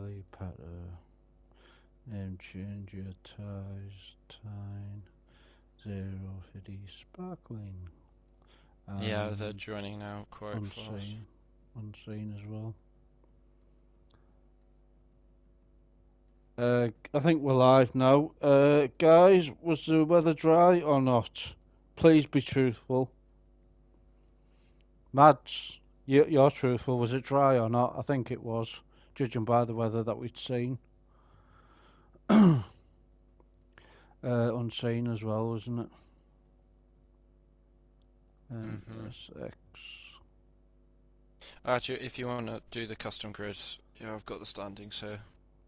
Charlie, Petter, name changer, ties, Tyne, 050, sparkling. Yeah, they're joining now quite fast. Unseen as well. I think we're live now. Guys, was the weather dry or not? Please be truthful. Mads, you're truthful. Was it dry or not? I think it was, judging by the weather that we'd seen. Unseen as well, wasn't it? And SX. Actually, if you want to do the custom grid, yeah, I've got the standings here.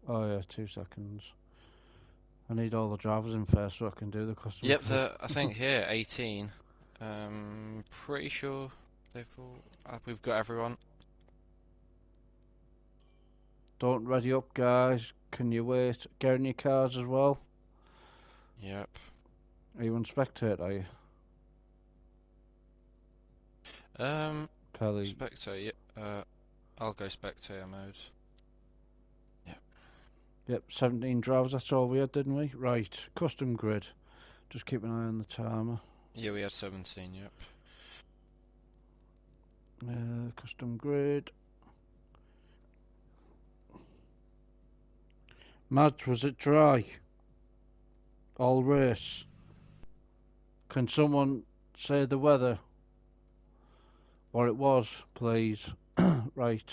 Oh yeah, 2 seconds. I need all the drivers in first so I can do the custom Yep, grid. I think here 18. Pretty sure they've all. We've got everyone. Don't ready up, guys. Can you wait? Get in your cars as well. Yep. Are you on spectator? Are you? Pelly. Spectator. I'll go spectator mode. Yep. Yep, 17 drivers. That's all we had, didn't we? Right. Custom grid. Just keep an eye on the timer. Yeah, we had 17. Yep. Custom grid. Mads, was it dry? All race. Can someone say the weather? What it was, please. Right.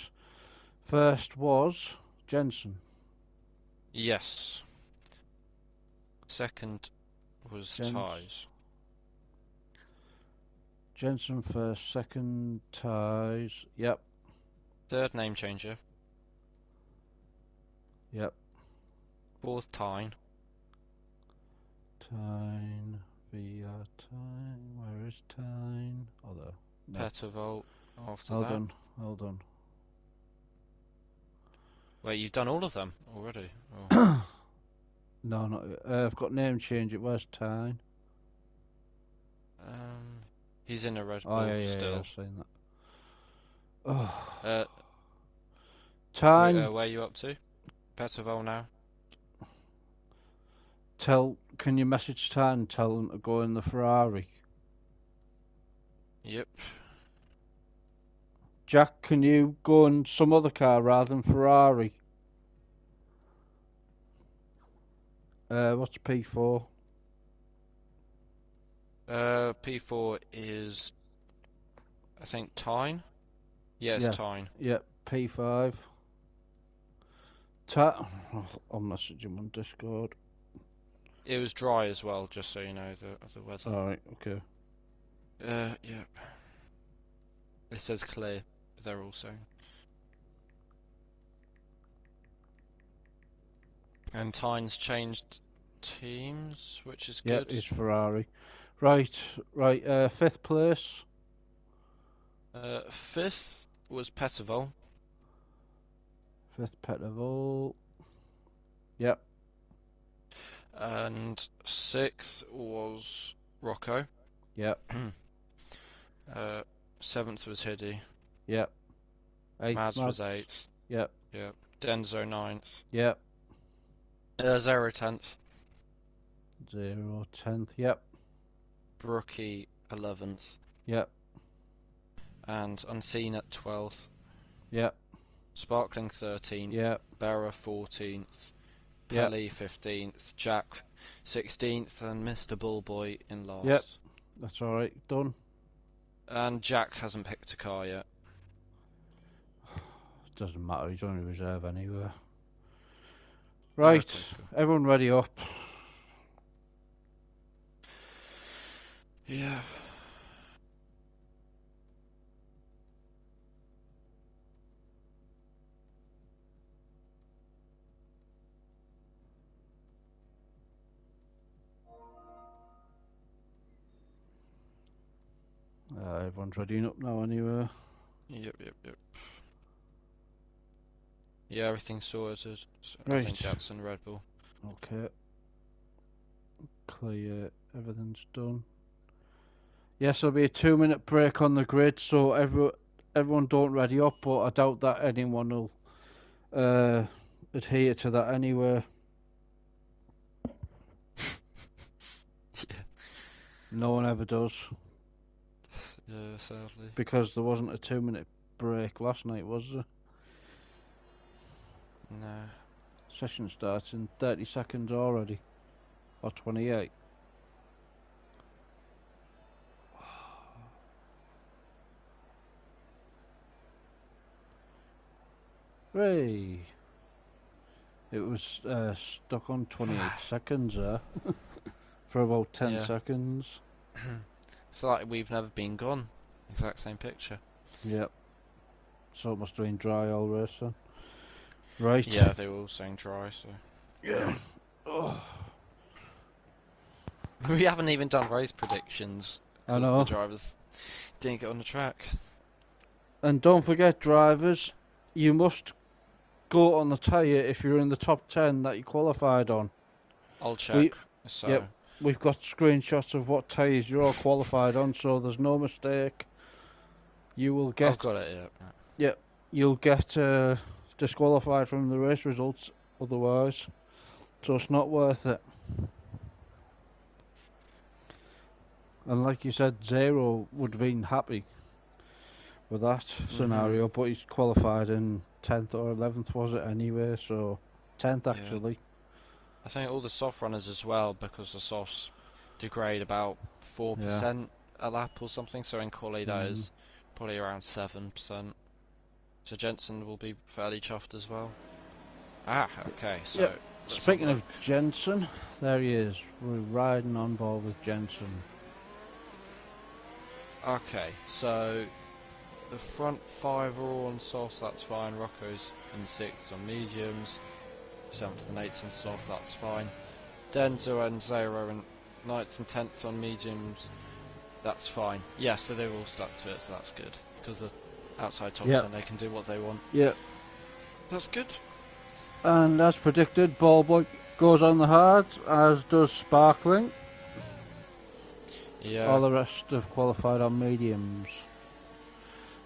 First was Jensen. Yes. Second was ties. Jensen first, second ties. Yep. Third name changer. Yep. Fourth Tyne. Tyne. VR Tyne. Where is Tyne? Oh, there. No. Pettervolt after that. Hold on. Wait, you've done all of them already? Oh. No, not yet. I've got name change. It was Tyne. He's in a Red Bull yeah, still. Yeah, I've seen that. Oh. Tyne. Where are you up to? Pettervolt now. Can you message Tyne and tell him to go in the Ferrari? Yep. Jack, can you go in some other car rather than Ferrari? What's P4? P4 is, I think, Tyne. Yeah, it's Tyne. Yep, P5. I'll message him on Discord. It was dry as well, just so you know the weather. Alright, okay. Yep. It says clear, they're all saying. And Tyne's changed teams, which is good. Yeah, it's Ferrari. Right, 5th place. 5th was Pettervolt. 5th Pettervolt. Yep. And 6th was Rocco. Yep. 7th was Hiddy. Yep. Mads was 8th. Yep. Yep. Denzo 9th. Yep. 0 10th. 0 10th. Yep. Brookie 11th. Yep. And Unseen at 12th. Yep. Sparkling 13th. Yep. Berra 14th. Pelly 15th. Jack 16th. And Mr. Bullboy in last. Yep. That's alright. Done. And Jack hasn't picked a car yet. Doesn't matter. He's only reserve anyway. Right. Okay, cool. Everyone ready up. Yeah. Everyone's ready up now anyway. Yep. Yeah, everything's sorted. So right. I think Jackson Red Bull. Okay. Clear. Everything's done. Yes, there'll be a 2-minute break on the grid, so everyone don't ready up, but I doubt that anyone will adhere to that anyway. Yeah. No one ever does. Yeah, sadly. Because there wasn't a 2 minute break last night, was there? No. Session starts in 30 seconds already. Or 28. Hooray! It was stuck on 28 seconds there. For about 10 Yeah. seconds. It's like we've never been gone. Exact same picture. Yep. So it must have been dry all race then. Right. Yeah, they were all saying dry, so. Yeah. Oh. We haven't even done race predictions I because the know. drivers didn't get on the track. And don't forget, drivers, you must go on the tyre if you're in the top 10 that you qualified on. I'll check. Yep, we've got screenshots of what tyres you're all qualified on, so there's no mistake. You will get. I've got it. Yeah. Yep, you'll get disqualified from the race results otherwise. So it's not worth it. And like you said, Zero would have been happy with that scenario, but he's qualified in 10th or 11th, was it anyway? So 10th actually. I think all the soft runners as well, because the softs degrade about 4% a lap or something. So in quali that is probably around 7%. So Jensen will be fairly chuffed as well. Ah, okay. So yep. Speaking of Jensen, there he is. We're riding on board with Jensen. Okay, so the front 5 are all on softs, that's fine. Rocco's in 6th on mediums, 7th and 8th on soft, that's fine. Denzo and Zero in 9th and 10th on mediums, that's fine. Yeah, so they're all stuck to it, so that's good. Because the outside top 10, they can do what they want. Yep. That's good. And as predicted, Ballboy goes on the hards, as does Sparkling. Yeah. All the rest have qualified on mediums.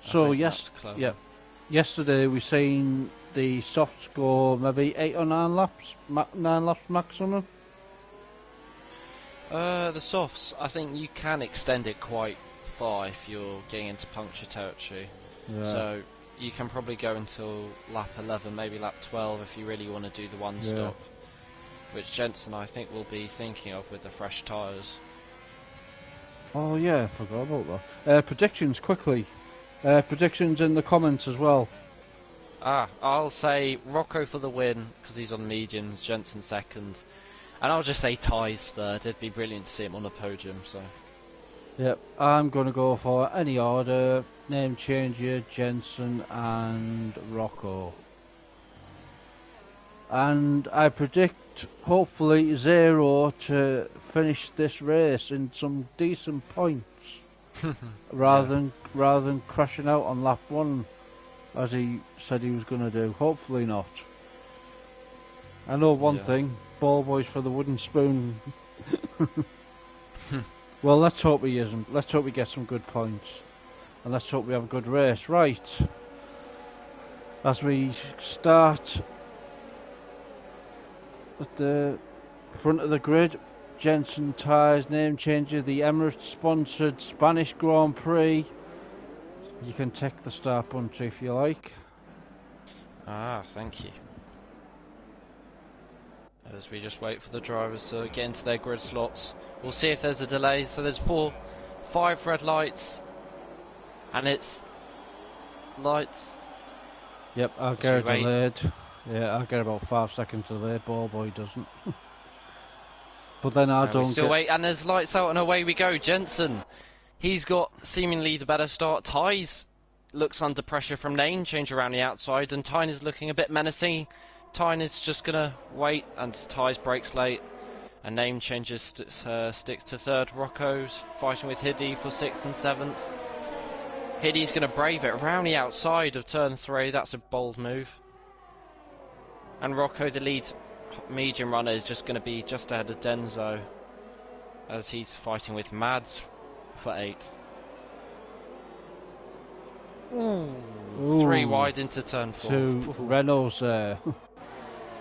So yesterday we seen the softs go maybe 8 or 9 laps, 9 laps maximum. The softs, I think you can extend it quite far if you're getting into puncture territory. Yeah. So you can probably go until lap 11, maybe lap 12 if you really want to do the one stop. Which Jensen I think will be thinking of with the fresh tyres. Oh yeah, I forgot about that. Predictions quickly. Predictions in the comments as well. I'll say Rocco for the win because he's on mediums, Jensen second, and I'll just say Ty's third. It'd be brilliant to see him on the podium. So. Yep, I'm gonna go for any order. Name changer, Jensen and Rocco. And I predict, hopefully, Zero to finish this race in some decent points, rather than crashing out on lap 1, as he said he was going to do. Hopefully not. I know one thing: Ballboy's for the wooden spoon. Well, let's hope he isn't. Let's hope he gets some good points, and let's hope we have a good race. Right, as we start at the front of the grid, Jensen tyres, name changer, the Emirates-sponsored Spanish Grand Prix. You can tick the start button if you like. Thank you. As we just wait for the drivers to get into their grid slots. We'll see if there's a delay. So there's 5 red lights. And it's lights. Yep, I'll get delayed. Yeah, I'll get about 5 seconds delayed. Ballboy doesn't. But then I don't still wait, and there's lights out and away we go. Jensen, he's got seemingly the better start. Ty's looks under pressure from Name, change around the outside, and Tyne is looking a bit menacing. Tyne is just gonna wait, and Ty's brakes late, and Name changes sticks to third. Rocco's fighting with Hiddy for 6th and 7th. Hiddy's gonna brave it around the outside of turn 3. That's a bold move. And Rocco, the lead medium runner, is just going to be just ahead of Denzo as he's fighting with Mads for 8th. Ooh. 3 wide into turn 4. To Renault's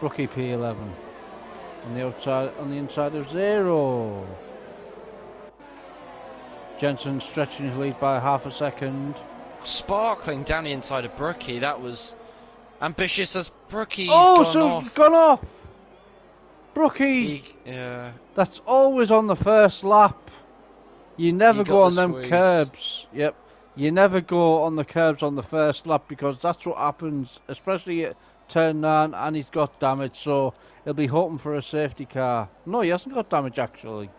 Brookie P11 on the outside, on the inside of 0. Jensen stretching his lead by half a second. Sparkling down the inside of Brookie. That was ambitious as Brookie's He's gone off. Brookie. Yeah. That's always on the first lap. You never go on them squeeze. curbs. Yep. You never go on the curbs on the first lap because that's what happens, especially at turn 9, and he's got damage, so he'll be hoping for a safety car. No, he hasn't got damage actually.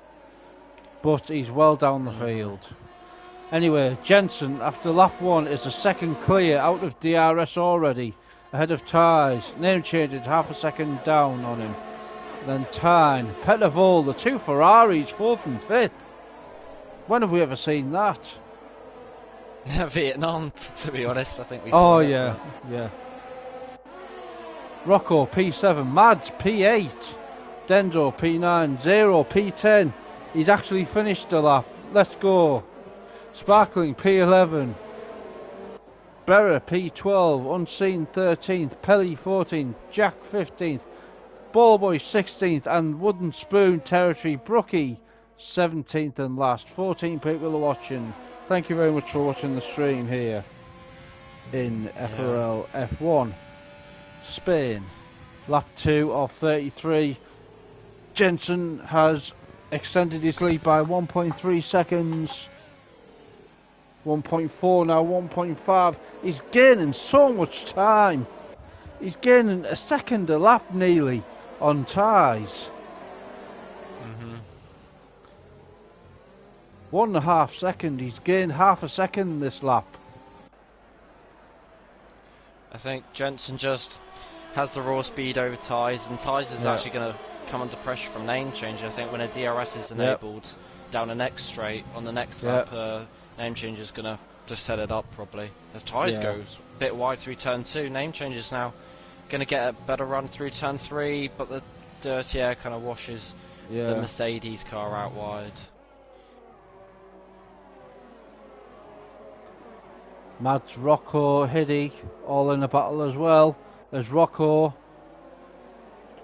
But he's well down the field. Anyway, Jensen, after lap 1, is a second clear out of DRS already, ahead of Tyres. Name changes, half a second down on him. Then Tyne, Pettervol, the two Ferraris, 4th and 5th. When have we ever seen that? Vietnam, to be honest, I think we saw it. Yeah. Rocco, P7, Mads, P8, Denzo, P9, 0, P10. He's actually finished the lap. Let's go. Sparkling, P11. Berra, P12, Unseen, 13th, Pelly, 14th, Jack, 15th, Ballboy, 16th, and Wooden Spoon Territory, Brookie, 17th and last. 14 people are watching. Thank you very much for watching the stream here in FRL F1 Spain. Lap 2 of 33. Jensen has extended his lead by 1.3 seconds. 1.4 now, 1.5. He's gaining so much time. He's gaining a second a lap nearly on Tyres. 1.5 seconds. He's gained half a second this lap. I think Jensen just has the raw speed over Tyres, and Tyres is actually going to come under pressure from name change. I think when a DRS is enabled down the next straight on the next lap, name change is going to just set it up probably. As Tyres goes a bit wide through turn 2, name change is now going to get a better run through turn 3, but the dirty air kind of washes the Mercedes car out wide. Mads, Rocco, Hiddy all in the battle as well. There's Rocco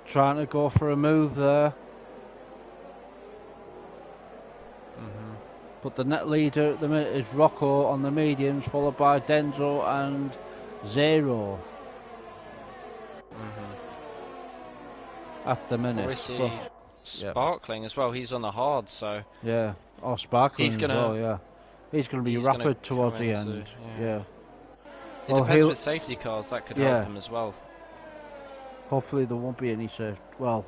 trying to go for a move there. But the net leader at the minute is Rocco on the mediums, followed by Denzo and Zero. At the minute. Obviously, Sparkling as well, he's on the hard, so... Yeah, Sparkling he's gonna, as well, yeah. He's going to be rapid towards the end. It depends with safety cars, that could help him as well. Hopefully there won't be any safety. Well,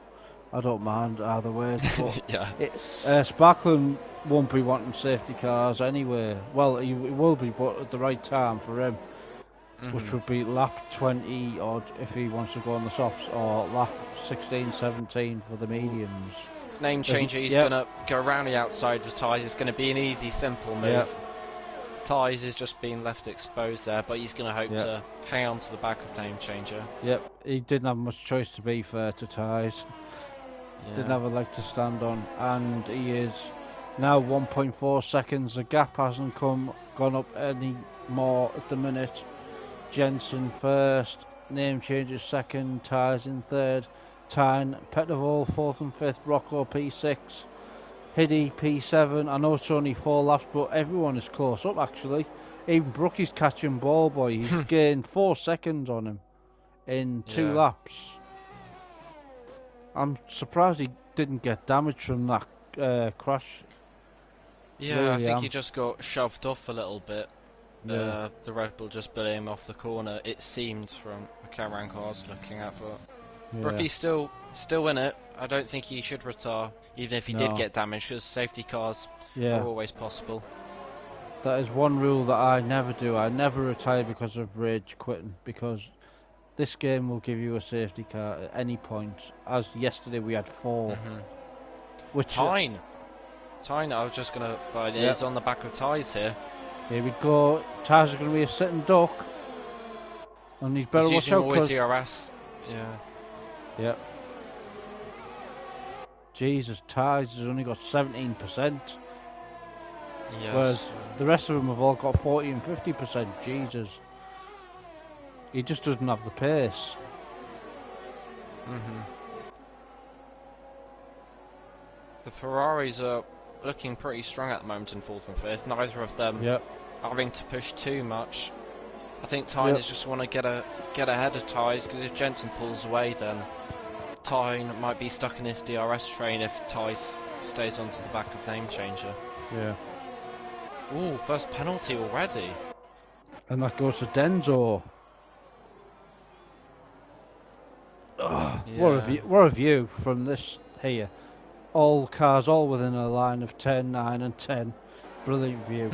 I don't mind either way. But Sparkling won't be wanting safety cars anyway. Well, he will be, but at the right time for him. Which would be lap 20 odd if he wants to go on the softs, or lap 16, 17 for the mediums. Name changer, he's going to go around the outside with Tyres. It's going to be an easy, simple move. Tyres is just being left exposed there, but he's going to hope to hang on to the back of name changer. He didn't have much choice, to be fair to Tyres. Didn't have a leg to stand on, and he is now 1.4 seconds. The gap hasn't gone up any more at the minute. Jensen first, name changes second, Tyres in third. Tyne, Pettervol 4th and 5th, Rocco P6, Hiddy P7. I know it's only 4 laps, but everyone is close up actually. Even Brookie's catching Ballboy. He's gained 4 seconds on him in 2 laps. I'm surprised he didn't get damaged from that crash. Yeah, I think he just got shoved off a little bit. The Red Bull just blew him off the corner, it seemed, from the camera angle I was looking at, but... Brookie's still in it. I don't think he should retire, even if he did get damaged, because safety cars are always possible. That is one rule that I never do. I never retire because of rage quitting, because this game will give you a safety car at any point. As yesterday we had 4. Which Tyne, I was just going to buy it. It's on the back of Tyres here. Here we go. Tyres are going to be a sitting duck. And he's better watch out because... DRS. Yep. Jesus, Tyres has only got 17%. Whereas the rest of them have all got 40 and 50%. Jesus. He just doesn't have the pace. Mhm. The Ferraris are looking pretty strong at the moment in 4th and 5th. Neither of them Yep. having to push too much. I think Tynes just want to get ahead of Tyes, because if Jensen pulls away, then Tyne might be stuck in his DRS train if Tyes stays onto the back of Name Changer. Yeah. Ooh, first penalty already. And that goes to Denzo. Yeah. What a view from this here. All cars all within a line of 10, 9 and 10. Brilliant view.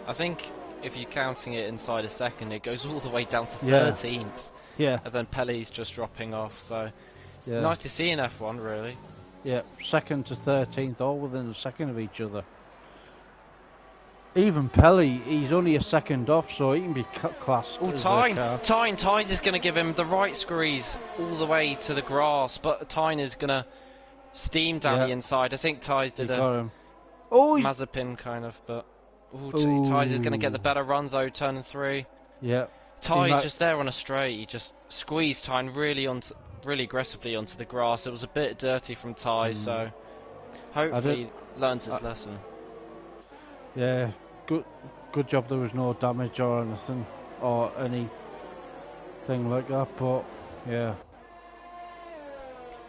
I think if you're counting it inside a second, it goes all the way down to 13th. Yeah. And then Pelly's just dropping off, so Yeah. nice to see in F1, really. Yeah, 2nd to 13th, all within a second of each other. Even Pelly, he's only a second off, so he can be classed. Oh, Tyne is going to give him the right squeeze all the way to the grass, but Tyne is going to steam down the inside. I think Tyes did a Mazepin kind of, but Tyes is going to get the better run though, turn 3. Yeah. Ty's just there on a straight. He just squeezed Tyne really aggressively onto the grass. It was a bit dirty from Ty, so hopefully he learns his lesson. Yeah, good job there was no damage or anything, or anything like that, but yeah.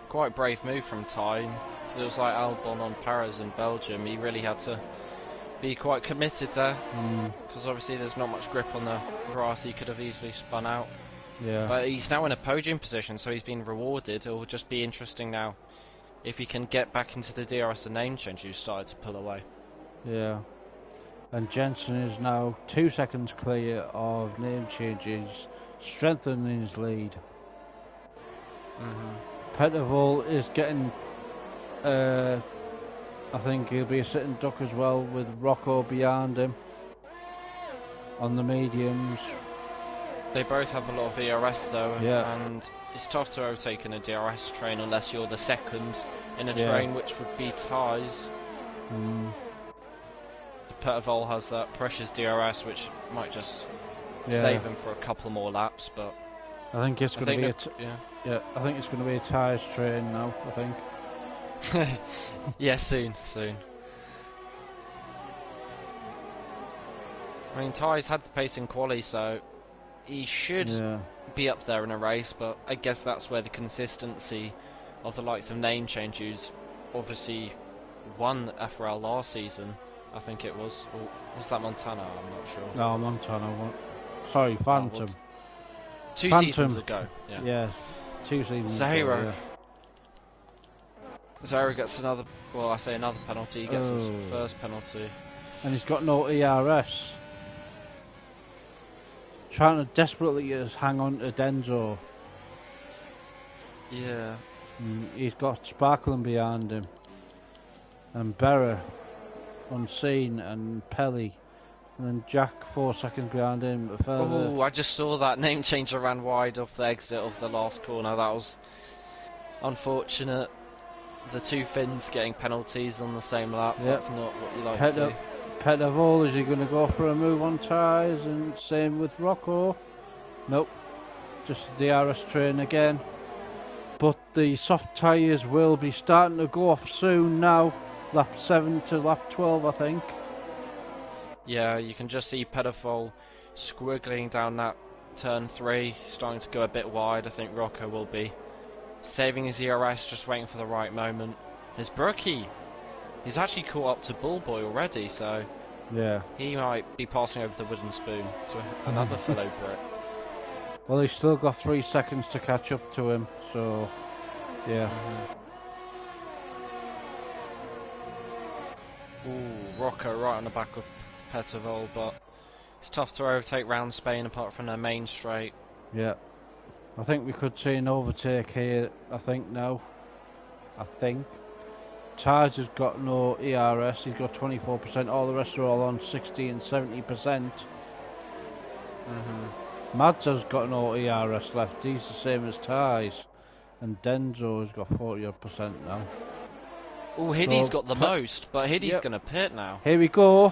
Quite brave move from Ty, because it was like Albon on Paris in Belgium. He really had to be quite committed there, because obviously there's not much grip on the grass. He could have easily spun out. Yeah. But he's now in a podium position, so he's been rewarded. It will just be interesting now if he can get back into the DRS and name change. Who started to pull away. Yeah. And Jensen is now 2 seconds clear of name changes, strengthening his lead. Pettervol is getting, I think he'll be a sitting duck as well, with Rocco behind him on the mediums. They both have a lot of ERS though, Yeah. and it's tough to overtake in a DRS train unless you're the second in a train, which would be Ty's. Pettervol has that precious DRS, which might just save him for a couple more laps, but I think it's going to be I think it's going to be a Ty's train now. I think. Yeah, soon. I mean, Ty's had the pace in quali, so he should be up there in a race, but I guess that's where the consistency of the likes of name change who's obviously won FRL last season. I think it was. Or was that Montana? I'm not sure. No, Montana. Sorry, Phantom. 2 seasons ago. Yeah, 2 seasons Zahiro. ago. Zahiro gets another. Well, I say another penalty. He gets his first penalty. And he's got no ERS. Trying to desperately just hang on to Denzo. Yeah. He's got Sparkling behind him. And Berra unseen, and Pelly. And then Jack 4 seconds behind him. Oh, I just saw that name changer ran wide off the exit of the last corner. That was unfortunate. The 2 Finns getting penalties on the same lap. That's not what you like to see. Pettervol, is he going to go for a move on tyres? And same with Rocco. Nope. Just the DRS train again. But the soft tyres will be starting to go off soon now. Lap 7 to lap 12, I think. Yeah, you can just see Pettervol squiggling down that turn 3, starting to go a bit wide. I think Rocco will be saving his ERS, just waiting for the right moment. His Brookie, he's actually caught up to Bullboy already, so he might be passing over the wooden spoon to another fellow Brit. Well, he's still got 3 seconds to catch up to him, so yeah. Ooh, Rocco right on the back of Pettervol, but it's tough to overtake round Spain apart from their main straight. Yeah. I think we could see an overtake here, I think now. Taj has got no ERS, he's got 24%, all the rest are all on 60 and 70%. Mads has got no ERS left, he's the same as Taj. And Denzo has got 40% now. Oh, Hiddy's got the most, but Hiddy's going to pit now. Here we go.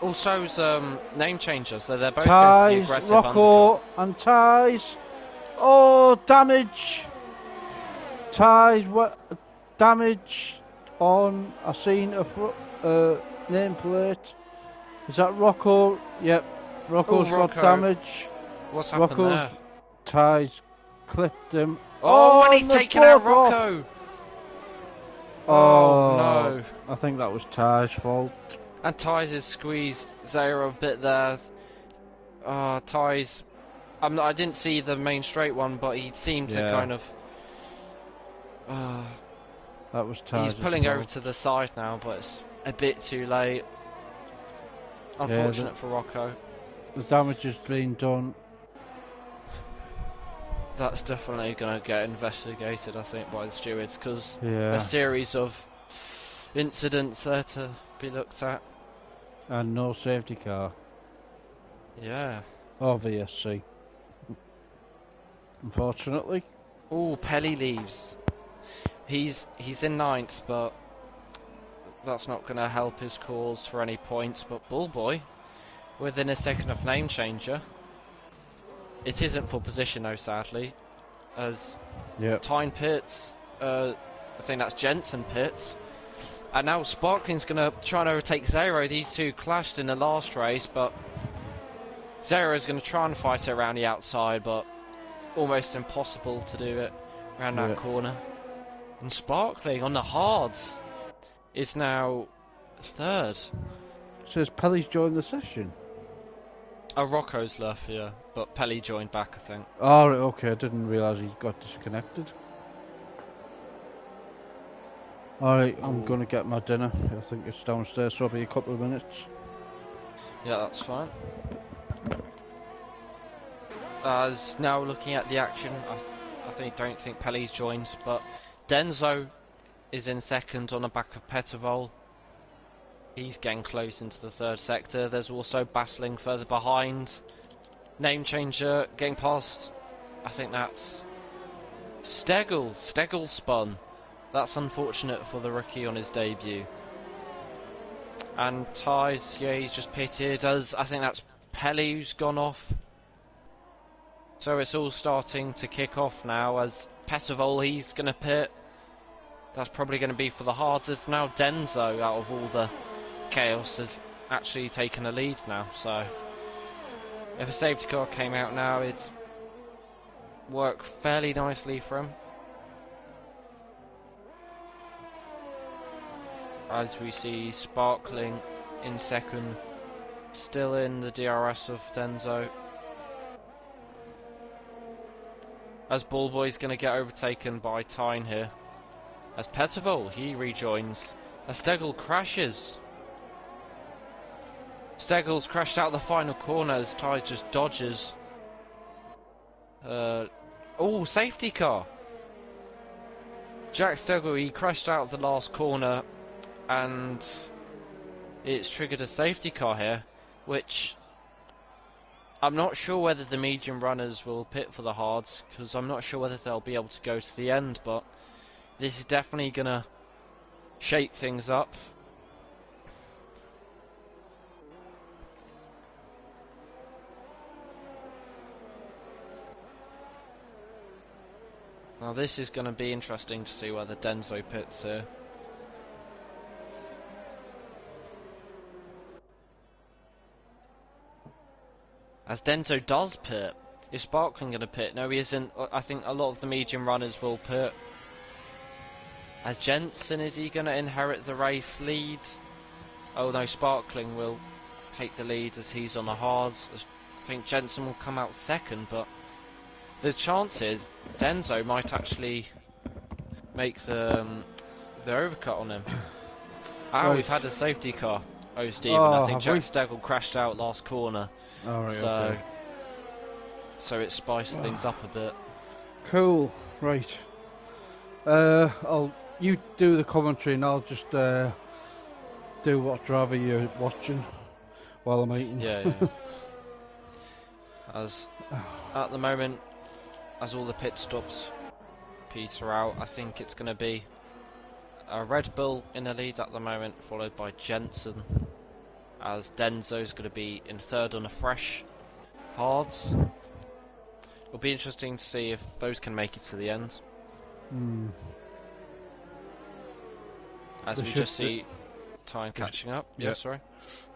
Also, name changer, so they're both Ties, going for the aggressive Rocco undercut. and Ties. Oh, damage! Ties, what? Damage on, I seen a nameplate. Is that Rocco? Yep. Rocco's got Rocco. damage. What's happened there? Ties clipped him. Oh, and he's they're taken out both off. Rocco! Oh, no. I think that was Ty's fault. And Ty's has squeezed Zara a bit there. Ty's... I didn't see the main straight one, but he seemed to kind of... that was Ty's He's pulling fault. over to the side now, but it's a bit too late. Unfortunate for Rocco. The damage has been done. That's definitely going to get investigated, I think, by the stewards, because Yeah. a series of incidents there to be looked at. And no safety car. Yeah. Or VSC. Unfortunately. Oh, Pelly leaves. He's in 9th, but that's not going to help his cause for any points. But Bullboy, within a second of name changer. It isn't for position though, sadly, as Tyne pits, I think that's Jensen pits, and now Sparkling's going to try and overtake Zero. These two clashed in the last race, but Zero's going to try and fight it around the outside, but almost impossible to do it around that corner. And Sparkling on the hards is now 3rd. Says Pelly's joined the session. Oh, Rocco's left, yeah, but Pelly joined back, I think. Oh, okay, I didn't realise he got disconnected. Alright, I'm going to get my dinner. I think it's downstairs, so I'll be a couple of minutes. Yeah, that's fine. As now looking at the action, I don't think Pelly's joined, but Denzo is in 2nd on the back of Pettervol. He's getting close into the 3rd sector. There's also battling further behind. Name changer getting past. I think that's Stegel. Stegel spun. That's unfortunate for the rookie on his debut. And Ty's, yeah, he's just pitted. As I think that's Pelly who's gone off. So it's all starting to kick off now. As Pettervol, he's going to pit. That's probably going to be for the hards. It's now Denzo out of all the chaos has actually taken a lead now, so if a safety car came out now, it'd work fairly nicely for him. As we see Sparkling in 2nd, still in the DRS of Denzo. As Bullboy's going to get overtaken by Tyne here. As Pettervol, he rejoins. As Stegel crashes. Stegel's crashed out the final corner as Ty just dodges. Oh, safety car. Jack Stegel, he crashed out of the last corner and it's triggered a safety car here, which I'm not sure whether the medium runners will pit for the hards, because I'm not sure whether they'll be able to go to the end, but this is definitely going to shake things up. Now this is going to be interesting to see whether Denzo pits here. As Denzo does pit, is Sparkling going to pit? No, he isn't. I think a lot of the medium runners will pit. As Jensen, is he going to inherit the race lead? Oh no, Sparkling will take the lead as he's on the hards. I think Jensen will come out 2nd, but the chances Denzo might actually make the overcut on him. Ah, we've had a safety car. Oh, Stephen, I think Jack Stegel crashed out last corner. Okay. So it spiced things up a bit. Cool, right. You do the commentary and I'll just do what driver you're watching while I'm eating. Yeah. As at the moment, as all the pit stops peter out, I think it's going to be a Red Bull in the lead at the moment, followed by Jensen. As Denzo's going to be in 3rd on a fresh hards. It'll be interesting to see if those can make it to the end. As we just see time catching up. Yeah, sorry.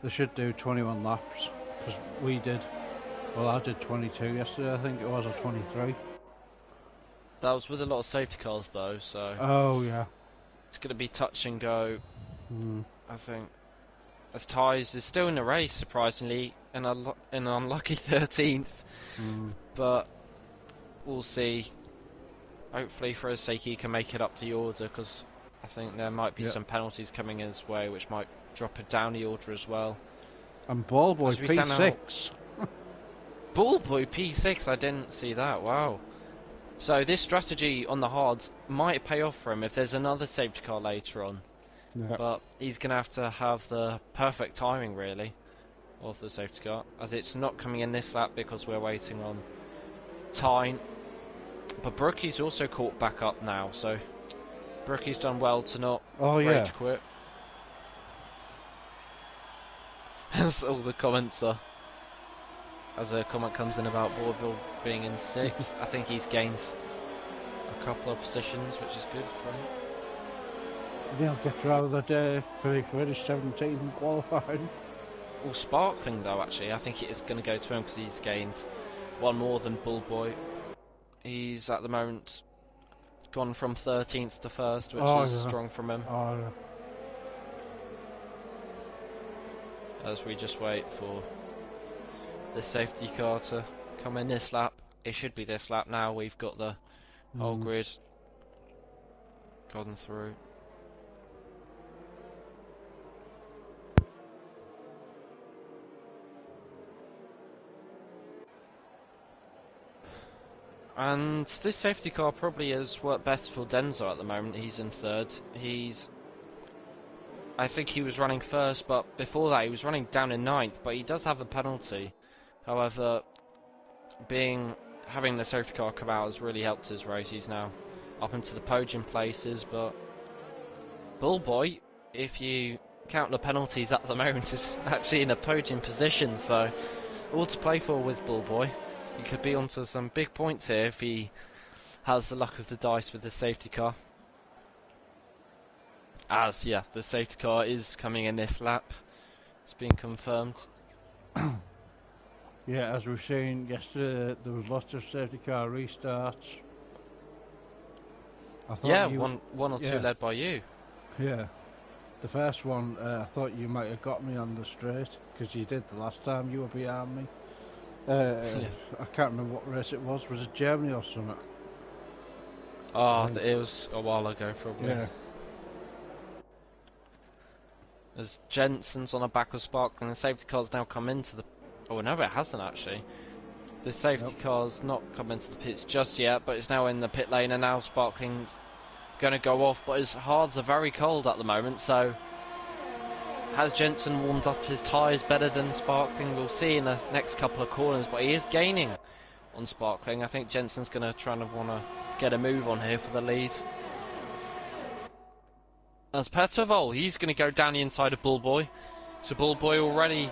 They should do 21 laps, because we did. Well, I did 22 yesterday, I think it was, or 23. That was with a lot of safety cars though, so... Oh, yeah. It's going to be touch and go, I think. As Tyres is still in the race, surprisingly, in an unlucky 13th. But we'll see. Hopefully, for his sake, he can make it up the order, because I think there might be some penalties coming his way, which might drop it down the order as well. And Ballboy P6. Ballboy P6, I didn't see that, wow. So this strategy on the hards might pay off for him if there's another safety car later on. But he's going to have the perfect timing, really, of the safety car, as it's not coming in this lap because we're waiting on Tyne. But Brookie's also caught back up now, so Brookie's done well to not rage quit. As all the comments are. As a comment comes in about Bourville being in 6th, I think he's gained a couple of positions, which is good for him. He'll get driver of the day for he finished 17th in qualifying. Well, Sparkling though, actually, I think it is going to go to him because he's gained one more than Bullboy. He's at the moment gone from 13th to 1st, which is strong from him. As we just wait for the safety car to come in this lap. It should be this lap now. We've got the whole grid gone through. And this safety car probably has worked better for Denzo at the moment. He's in 3rd. I think he was running 1st, but before that he was running down in 9th, but he does have a penalty. However, having the safety car come out has really helped his race. He's now up into the podium places, but Bullboy, if you count the penalties at the moment, is actually in a podium position, so all to play for with Bullboy. He could be onto some big points here if he has the luck of the dice with the safety car. As, the safety car is coming in this lap. It's been confirmed. Yeah, as we've seen yesterday, there was lots of safety car restarts. I thought one or two led by you. Yeah. The first one, I thought you might have got me on the straight, because you did the last time you were behind me. I can't remember what race it was. Was it Germany or something? Oh, it was a while ago, probably. Yeah. As Jensen's on the back of Sparkling, the safety car's now come into the... Oh, no, it hasn't, actually. The safety car's not come into the pits just yet, but it's now in the pit lane, and now Sparkling's going to go off, but his hards are very cold at the moment, so... Has Jensen warmed up his tyres better than Sparkling? We'll see in the next couple of corners, but he is gaining on Sparkling. I think Jensen's going to try and want to get a move on here for the lead. As Petovol, he's going to go down the inside of Bullboy. So Bullboy already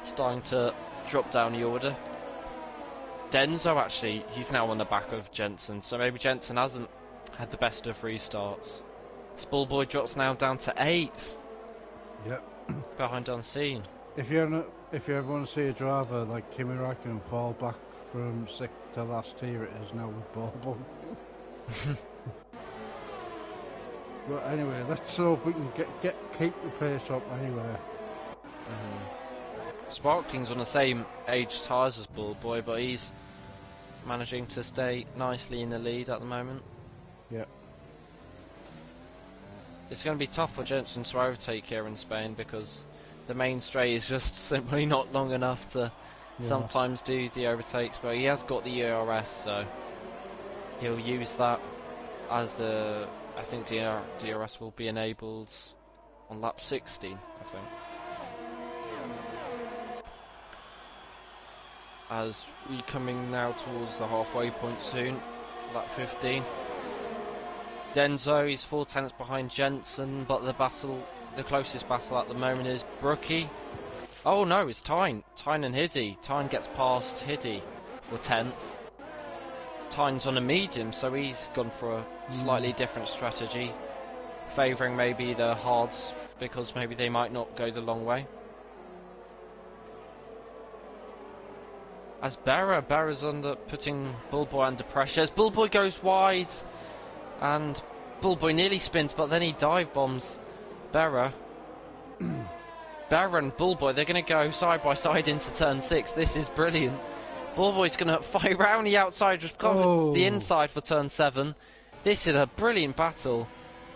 starting to drop down the order. Denzo, actually, he's now on the back of Jensen, so maybe Jensen hasn't had the best of restarts. This Bullboy drops now down to 8th. Yep. Behind Unseen. If you ever want to see a driver like Kimi Räikkönen fall back from 6th to last, here it is now with Bobo. But anyway, let's hope we can keep the pace up anyway. Sparkling's on the same age tyres as Bullboy, but he's managing to stay nicely in the lead at the moment. Yep. It's going to be tough for Jensen to overtake here in Spain because the main straight is just simply not long enough to sometimes do the overtakes, but he has got the ERS, so he'll use that as I think DRS will be enabled on lap 16, I think. As we coming now towards the halfway point soon, lap 15. Denzo, he's 4 tenths behind Jensen, but the closest battle at the moment is Brookie. Oh no, it's Tyne and Hiddy. Tyne gets past Hiddy for 10th. Tynes on a medium, so he's gone for a slightly different strategy, favouring maybe the hards because maybe they might not go the long way. As Berra's putting Bullboy under pressure. As Bullboy goes wide, and Bullboy nearly spins, but then he dive bombs Berra. Berra and Bullboy, they're going to go side by side into turn 6. This is brilliant. Bullboy's going to fight round the outside, just cover the inside for turn 7. This is a brilliant battle.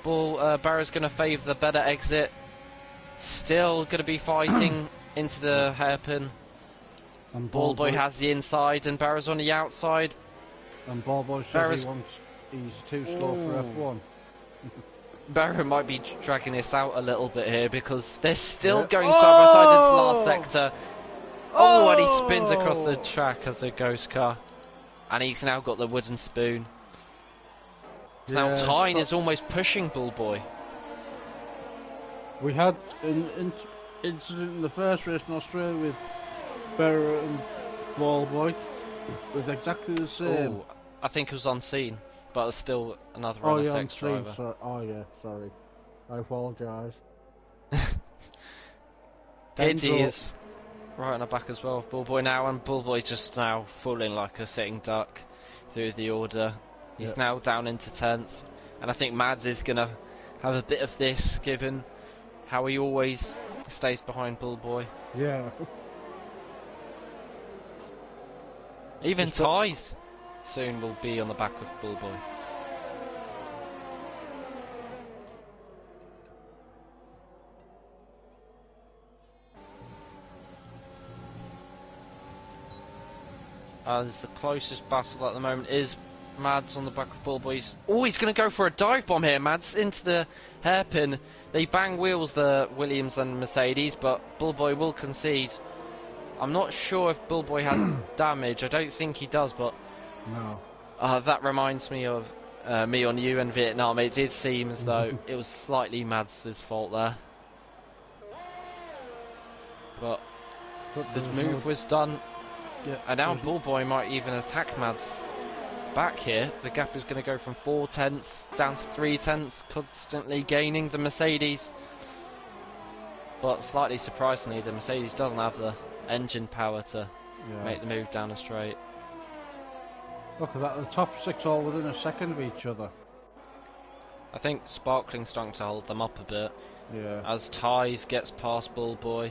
Berra's going to favour the better exit. Still going to be fighting into the hairpin. And Bullboy has the inside, and Berra's on the outside. And Bullboy says he's too slow for F1. Berra might be dragging this out a little bit here because they're still going side by side in the last sector. And he spins across the track as a ghost car. And he's now got the wooden spoon. So now Tyne is almost pushing Bullboy. We had an incident in the first race in Australia with Berra and Bullboy with exactly the same. Ooh, I think it was unseen, but it's still another NSX driver. Sorry. I apologise. Hitty is right on the back as well of Bullboy now, and Bullboy's just now falling like a sitting duck through the order. He's now down into 10th, and I think Mads is going to have a bit of this, given how he always stays behind Bullboy. Yeah. Even Ties soon will be on the back of Bullboy. As the closest battle at the moment is Mads on the back of Bullboy. He's going to go for a dive bomb here, Mads, into the hairpin. They bang wheels, the Williams and Mercedes, but Bullboy will concede. I'm not sure if Bullboy has damage. I don't think he does, but no. That reminds me of me on you in Vietnam. It did seem as though it was slightly Mads' fault there. But the move was done. Yeah, and now Bullboy might even attack Mads back here. The gap is going to go from 4 tenths down to 3 tenths, constantly gaining the Mercedes. But slightly surprisingly, the Mercedes doesn't have the engine power to make the move down a straight. Look at that, the top 6 all within a second of each other. I think Sparkling's starting to hold them up a bit. Yeah. As Ties gets past Bullboy.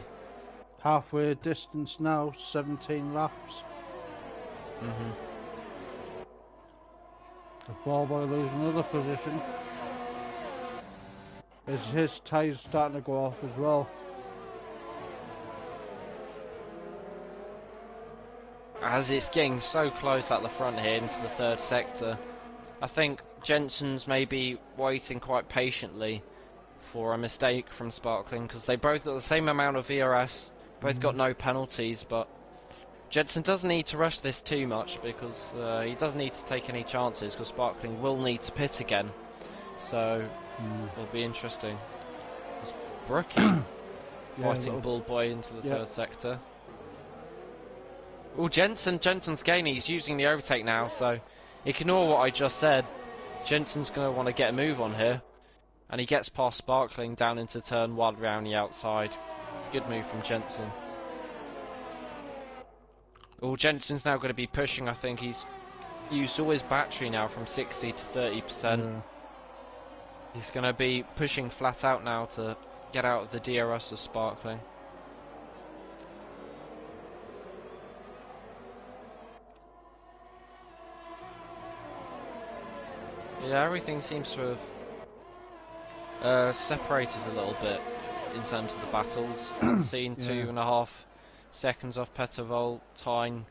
Halfway distance now, 17 laps. The Bullboy losing another position. His tyres starting to go off as well. As it's getting so close at the front here into the 3rd sector, I think Jensen's maybe waiting quite patiently for a mistake from Sparkling, because they both got the same amount of ERS, both got no penalties, but Jensen doesn't need to rush this too much because he doesn't need to take any chances, because Sparkling will need to pit again. So it'll be interesting. It's Brookie fighting Bullboy into the 3rd sector. Oh, Jensen's gaining. He's using the overtake now, so ignore what I just said. Jensen's going to want to get a move on here. And he gets past Sparkling down into turn 1 round the outside. Good move from Jensen. Oh, Jensen's now going to be pushing. I think he's used all his battery now from 60 to 30%. He's going to be pushing flat out now to get out of the DRS of Sparkling. Yeah, everything seems to have separated a little bit in terms of the battles. Seen 2.5 seconds off Pettervol, Tyne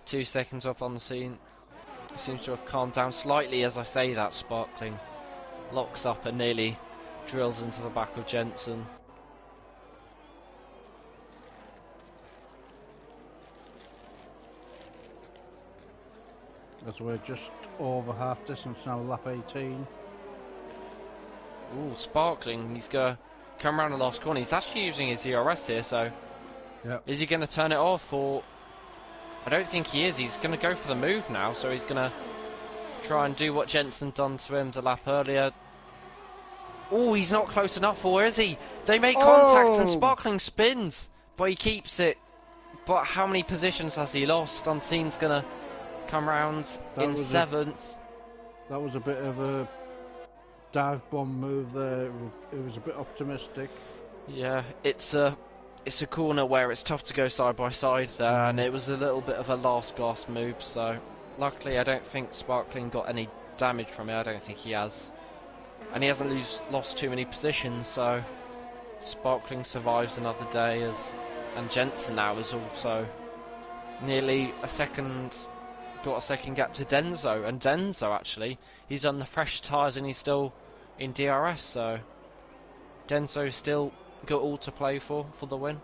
2 seconds off on the scene. Seems to have calmed down slightly as I say that. Sparkling locks up and nearly drills into the back of Jensen. As we're just over half distance now, lap 18. Ooh, Sparkling, he's going to come around the last corner. He's actually using his ERS here, so is he going to turn it off, or... I don't think he is. He's going to go for the move now, so he's going to try and do what Jensen done to him the lap earlier. Oh, he's not close enough, or is he? They make contact and Sparkling spins, but he keeps it. But how many positions has he lost? Unseen's gonna come round in 7th. That was a bit of a dive bomb move there. It was a bit optimistic. Yeah, it's a corner where it's tough to go side by side there, and it was a little bit of a last gasp move. So luckily, I don't think Sparkling got any damage from it. I don't think he has, and he hasn't lost too many positions. So Sparkling survives another day, and Jensen now is also nearly got a second gap to Denso, and Denso actually, he's on the fresh tyres and he's still in DRS, so Denso's still got all to play for the win.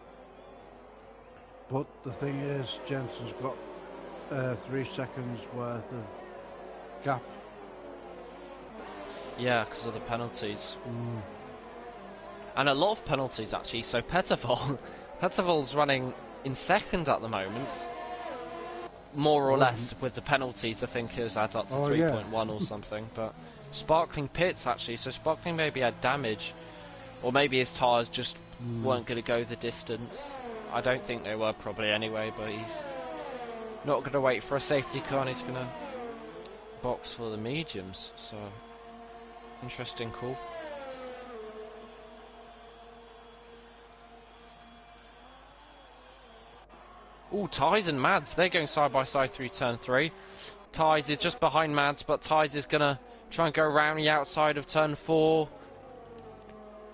But the thing is, Jensen's got 3 seconds worth of gap. Yeah, because of the penalties. And a lot of penalties actually, so Pettervol's running in 2nd at the moment. More or less with the penalties, I think it was add up to 3.1 or something. But Sparkling pits actually, so Sparkling maybe had damage, or maybe his tyres just weren't going to go the distance. I don't think they were probably anyway, but he's not going to wait for a safety car and he's going to box for the mediums. So interesting call. Ooh, Tyes and Mads, they're going side by side through turn 3. Tyes is just behind Mads, but Tyes is going to try and go around the outside of turn 4.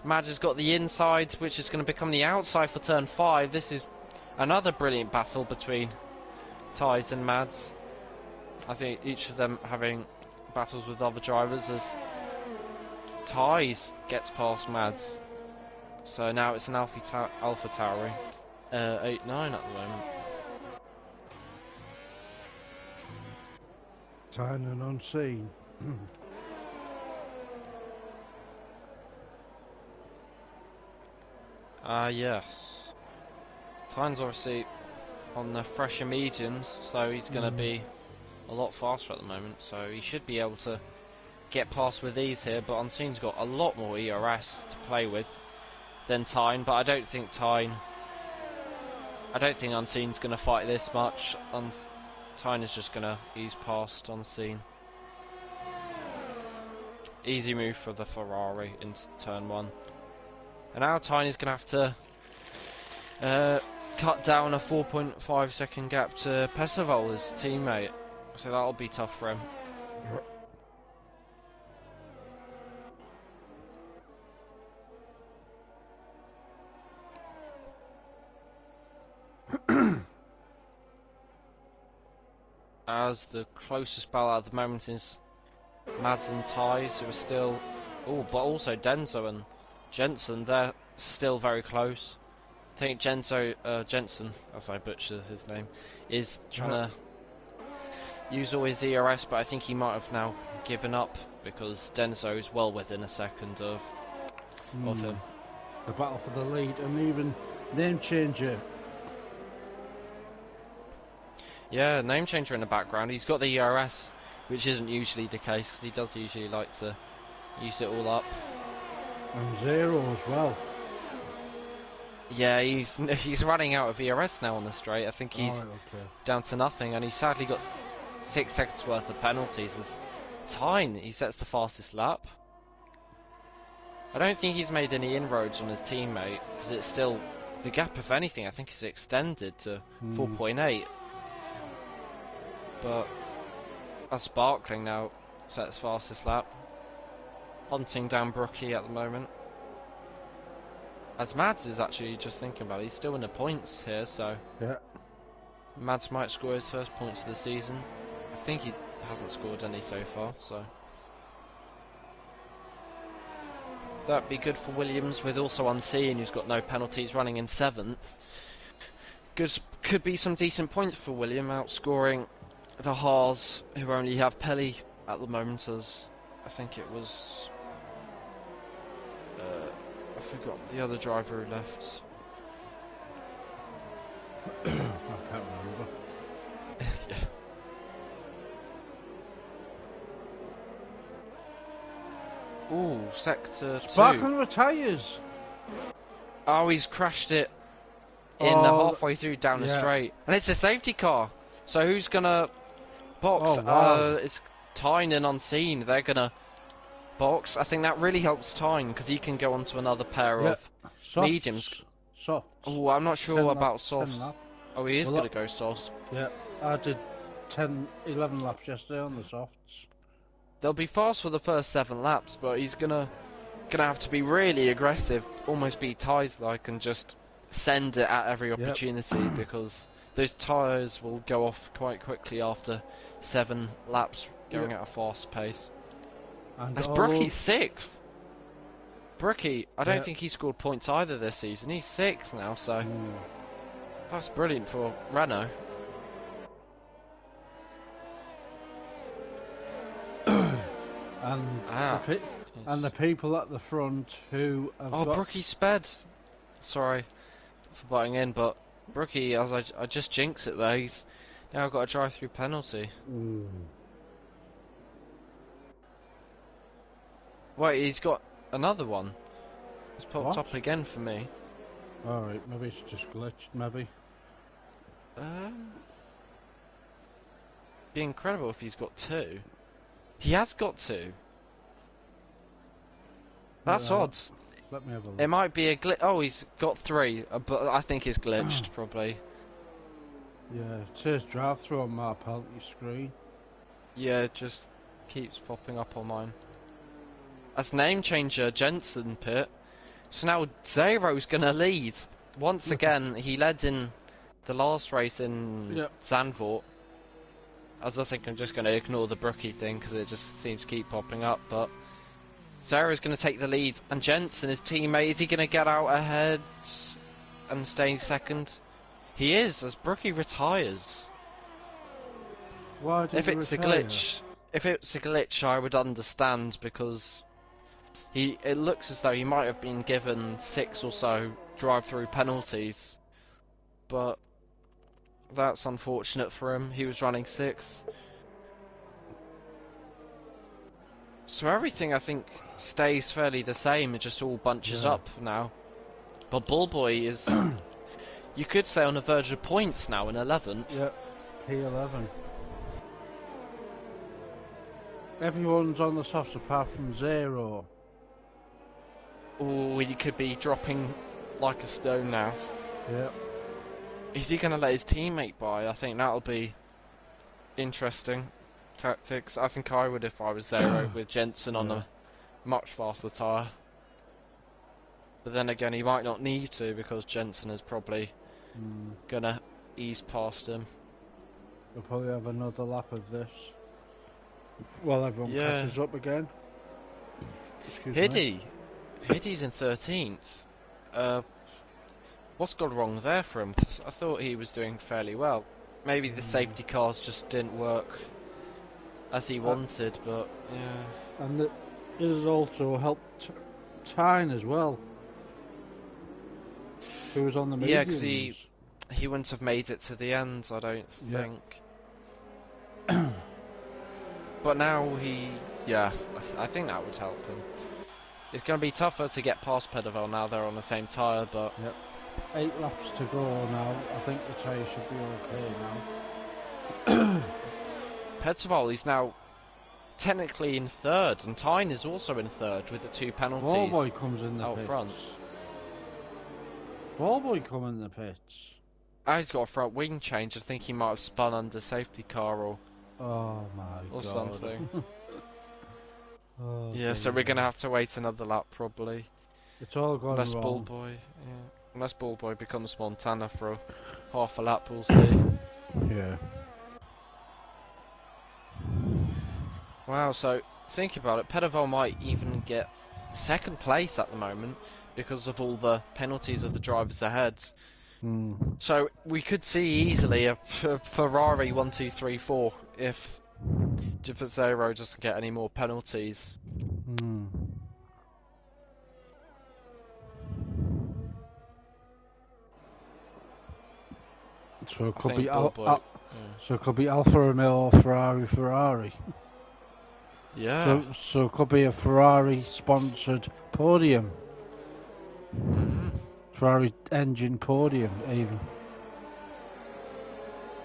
Mads has got the inside, which is going to become the outside for turn 5. This is another brilliant battle between Tyes and Mads. I think each of them having battles with other drivers as Tyes gets past Mads. So now it's an Alpha Tauri 8-9 at the moment. Tyne and Unseen. Yes. Tyne's obviously on the fresher mediums, so he's going to be a lot faster at the moment, so he should be able to get past with ease here, but Unseen's got a lot more ERS to play with than Tyne, but I don't think Unseen's going to fight this much. Tyne is just going to ease past Unseen. Easy move for the Ferrari into turn 1. And now Tyne is going to have to cut down a 4.5 second gap to Pesavol, his teammate. So that'll be tough for him. As the closest battle at the moment is Mads and Tyes, who are still... Oh, but also Denso and Jensen, they're still very close. I think Jensen, as I butcher his name, is trying to use all his ERS, but I think he might have now given up because Denso is well within a second of him. The battle for the lead, and even name changer. Yeah, name changer in the background. He's got the ERS, which isn't usually the case because he does usually like to use it all up. And Zero as well. Yeah, he's running out of ERS now on the straight. I think he's down to nothing, and he sadly got 6 seconds worth of penalties. As Tyne, he sets the fastest lap. I don't think he's made any inroads on his teammate because it's still the gap. If anything, I think it's extended to 4.8. But as Sparkling now sets fastest lap, hunting down Brookie at the moment. As Mads is actually just thinking about it, he's still in the points here, so yeah, Mads might score his first points of the season. I think he hasn't scored any so far, so that'd be good for Williams, with also Unseen, who's got no penalties, running in 7th. Could be some decent points for William, outscoring the Haas, who only have Pelly at the moment, as I think it was... I forgot the other driver who left. I can't remember. Yeah. Ooh, sector 2. Back on the tyres. Oh, he's crashed it in halfway through down the straight. And it's a safety car. So who's gonna box? Oh, wow. It's Tynan on scene. They're gonna box. I think that really helps Tyne because he can go on to another pair of mediums. Softs. Oh, I'm not sure about softs. Oh, he is gonna go softs. Yeah, I did 10, 11 laps yesterday on the softs. They'll be fast for the first 7 laps, but he's gonna have to be really aggressive, almost be Ty's like, and just send it at every opportunity because those tyres will go off quite quickly after 7 laps going at a fast pace. And that's Brookie's 6th. Brookie, I don't think he scored points either this season. He's 6th now, so that's brilliant for Renault. And the people at the front who have Brookie sped. Sorry for butting in, but Brookie, as I just jinxed it there, he's now got a drive-through penalty. Wait, he's got another one. It's popped up again for me. Alright, maybe it's just glitched, maybe. Be incredible if he's got 2. He has got 2. That's odd. Let me have a look. It might be a glitch. Oh, he's got 3, but I think it's glitched probably. Yeah, it says drive through on my penalty screen. Yeah, it just keeps popping up on mine. As name changer, Jensen pit. So now Zero's gonna lead. Once again, he led in the last race in Zandvoort. As I think I'm just gonna ignore the Brookie thing because it just seems to keep popping up, but Zero's going to take the lead, and Jensen, his teammate, is he going to get out ahead and stay second? He is, as Brookie retires. Why did if it's retire? If it's a glitch, I would understand because it looks as though he might have been given 6 or so drive-through penalties, but that's unfortunate for him. He was running 6th. So everything, I think, stays fairly the same. It just all bunches up now. But Ballboy is, you could say, on the verge of points now in 11th. Yep, P11. Everyone's on the softs apart from Zero. Oh, he could be dropping like a stone now. Yep. Is he going to let his teammate by? I think that'll be interesting. Tactics. I think I would if I was Zero with Jensen on a much faster tyre. But then again, he might not need to because Jensen is probably gonna ease past him. We'll probably have another lap of this. Well, everyone catches up again. Hiddy's in 13th. What's gone wrong there for him? 'Cause I thought he was doing fairly well. Maybe the safety cars just didn't work as he wanted, but and it has also helped Tyne as well, who was on the mediums. Yeah, because he wouldn't have made it to the end, I don't think. But now I think that would help him. It's going to be tougher to get past Pedervel now they're on the same tyre, but 8 laps to go now. I think the tyre should be okay now. Pedervel is now technically in 3rd, and Tyne is also in 3rd with the 2 penalties. Ballboy comes in the out pits. Front. Ballboy come in the pits. He's got a front wing change. I think he might have spun under safety car or God. something. Oh, yeah, so we're gonna have to wait another lap probably. It's all gone unless wrong. Unless Ballboy becomes Montana for half a lap, we'll see. Yeah. Wow, so think about it, Pedervel might even get 2nd place at the moment because of all the penalties of the drivers ahead. So we could see easily a Ferrari 1, 2, 3, 4 if Zero doesn't get any more penalties. So it could be so it could be Alfa Romeo or Ferrari. Yeah. So it could be a Ferrari sponsored podium. Ferrari engine podium, even.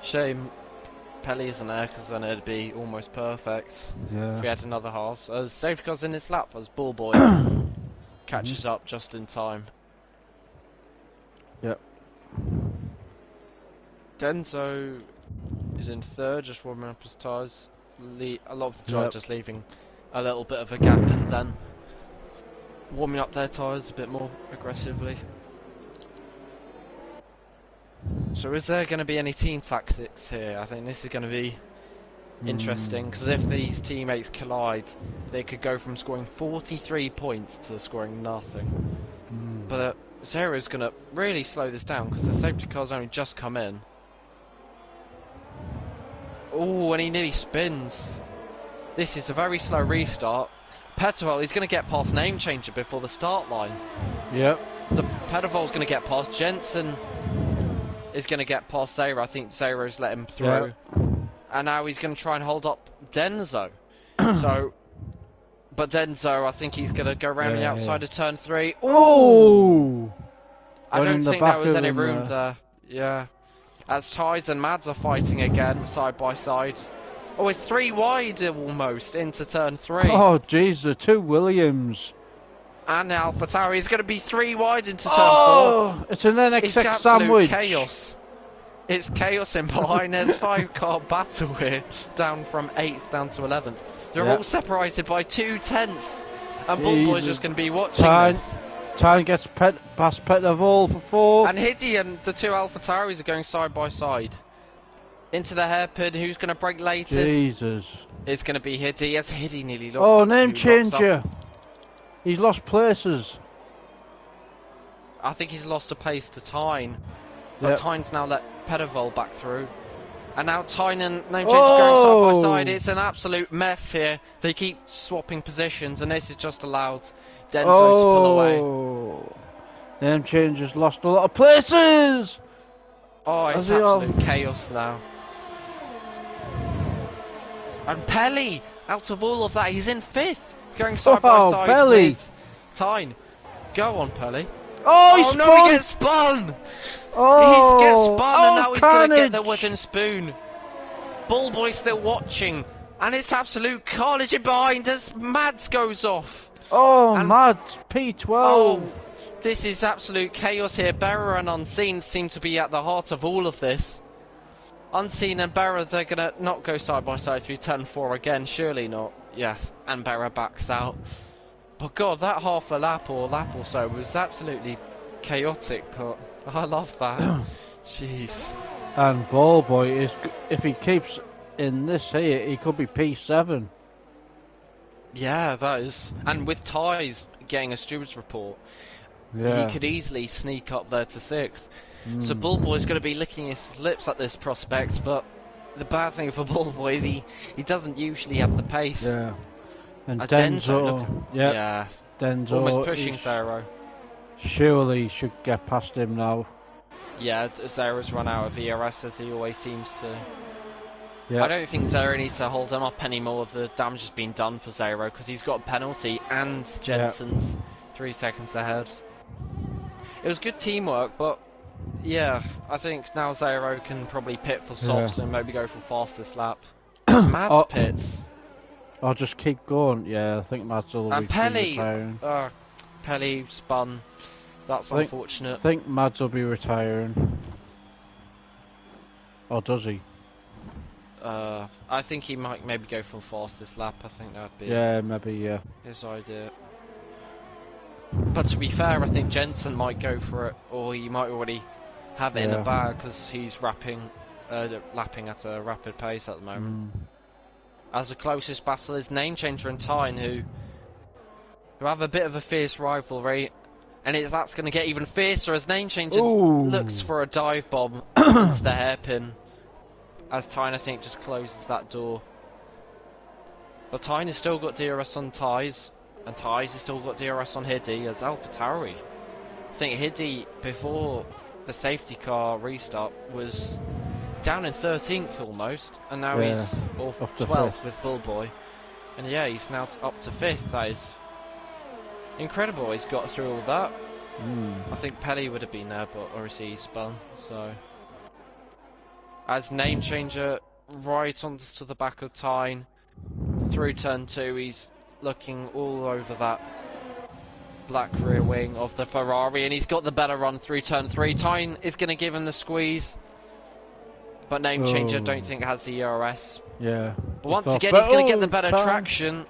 Shame Pelly isn't there, because then it'd be almost perfect Yeah. if we had another Haas. As safety car's in his lap, as Ballboy catches up just in time. Yep. Denzo is in third, just warming up his tyres. A lot of the drivers just leaving a little bit of a gap and then warming up their tyres a bit more aggressively. So is there going to be any team tactics here? I think this is going to be interesting, because if these teammates collide, they could go from scoring 43 points to scoring nothing. But Zero's going to really slow this down, because the safety car's only just come in. Oh, and he nearly spins. This is a very slow restart. Petterol, he's going to get past Name Changer before the start line. Yep. The Petterol's going to get past Jensen. Is going to get past Zero. I think Zero's let him through. Yep. And now he's going to try and hold up Denzo. But Denzo, I think he's going to go around the outside of turn 3. Oh! I don't think there was any room there. Yeah. As Ties and Mads are fighting again, side by side. Oh, it's 3 wide almost into turn 3. Oh, jeez, the two Williams. And AlphaTauri is going to be 3 wide into turn 4. Oh, it's an NXX sandwich. Chaos. It's chaos in behind. There's 5-car battle here, down from 8th down to 11th. They're all separated by 2 tenths. And Bullboy's just going to be watching this. Time gets past Pettervall for 4th. And Hiddy and the 2 AlphaTauris are going side by side. Into the hairpin. Who's going to break latest? Jesus. It's going to be Hiddy. Yes, Hiddy nearly lost. Oh, name changer. He's lost places. I think he's lost a pace to Tyne. But Tyne's now let Pettervol back through. And now Tyne and Name Change going side by side. It's an absolute mess here. They keep swapping positions, and this has just allowed Denzo to pull away. Name Change has lost a lot of places. Oh, it's absolute chaos now. And Pelly, out of all of that, he's in 5th. Going side by side with Tyne. Go on, Pelly. Oh, no, he gets spun! Oh, he gets spun, and now he's going to get the wooden spoon. Bullboy's still watching, and it's absolute carnage in behind as Mads goes off. Oh, and Mads, P12. Oh, this is absolute chaos here. Berra and Unseen seem to be at the heart of all of this. Unseen and Berra, they're going to not go side by side through turn 4 again, surely not. Yes, and Berra backs out. But God, that half a lap or so was absolutely chaotic, but I love that. Jeez. And Ballboy, if he keeps in this here, he could be P7. Yeah, that is. And with Ties getting a steward's report, he could easily sneak up there to 6th. So Bullboy's going to be licking his lips at this prospect, but the bad thing for Bullboy is he doesn't usually have the pace. Yeah. And Denzo, Denzo almost pushing Zero. Surely should get past him now. Yeah, Zero's run out of ERS as he always seems to. Yeah. I don't think Zero needs to hold him up anymore. The damage has been done for Zero because he's got a penalty and Jensen's 3 seconds ahead. It was good teamwork, but yeah, I think now Zero can probably pit for softs and maybe go for fastest lap. It's Mads pits. I'll just keep going. Yeah, I think Mads will be retiring. Pelly spun. That's unfortunate. I think Mads will be retiring. Or does he? I think he might maybe go for fastest lap. I think that'd be maybe his idea. But to be fair, I think Jensen might go for it, or he might already have it in the bag because he's lapping at a rapid pace at the moment. As the closest battle is Name Changer and Tyne, who have a bit of a fierce rivalry, and that's going to get even fiercer as Name Changer looks for a dive bomb into the hairpin, as Tyne I think just closes that door. But Tyne has still got DRS on Ties, and Ties has still got DRS on Hiddy as AlphaTauri. I think Hiddy, before the safety car restart, was down in 13th almost, and now he's off 12th with Bullboy. And yeah, he's now up to 5th. That is incredible. He's got through all that. I think Pelly would have been there, but obviously he spun. So, as name changer, right onto the back of Tyne, through turn 2, he's looking all over that black rear wing of the Ferrari, and he's got the better run through turn 3. Tyne is going to give him the squeeze, but name changer don't think has the ERS. Yeah. But once again, he's going to get the better traction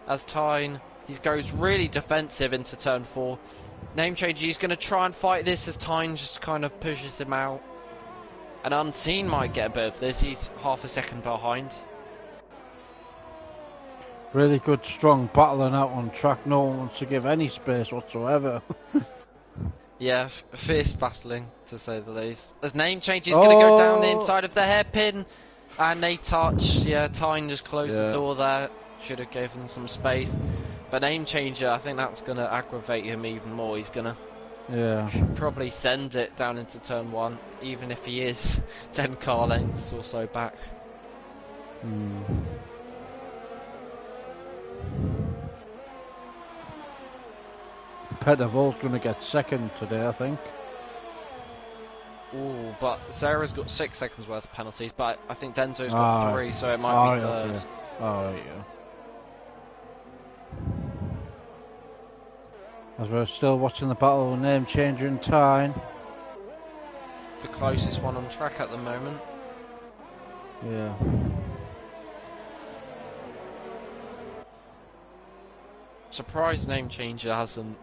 as Tyne. He goes really defensive into turn 4. Name changer, he's going to try and fight this as Tyne just kind of pushes him out. And Unseen might get a bit of this. He's half a second behind. Really good, strong battling out on track. No one wants to give any space whatsoever. Yeah, fierce battling, to say the least. As name change, he's going to go down the inside of the hairpin. And they touch. Yeah, Tyne just closed the door there. Should have given some space. But name changer, I think that's going to aggravate him even more. He's going to probably send it down into turn 1, even if he is 10 car lengths or so back. Pettervol's going to get second today, I think. Ooh, but Sarah's got 6 seconds worth of penalties, but I think Denzo's got 3, so it might be third. Okay. Alright, yeah. As we're still watching the battle of name changer and Tyne. The closest one on track at the moment. Yeah. Surprised name changer hasn't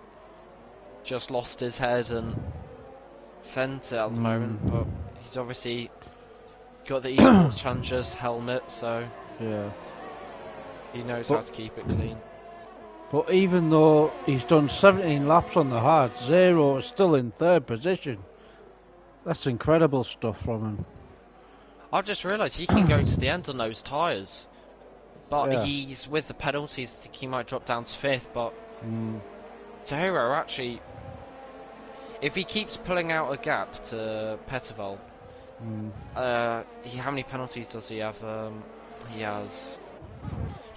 just lost his head and sent it at the moment, but he's obviously got the esports challengers helmet, so he knows how to keep it clean. But even though he's done 17 laps on the hard, Zero is still in 3rd position. That's incredible stuff from him. I've just realised he can go to the end on those tyres. But he's, with the penalties, I think he might drop down to 5th, but Zero actually, if he keeps pulling out a gap to Petterval, how many penalties does he have? He has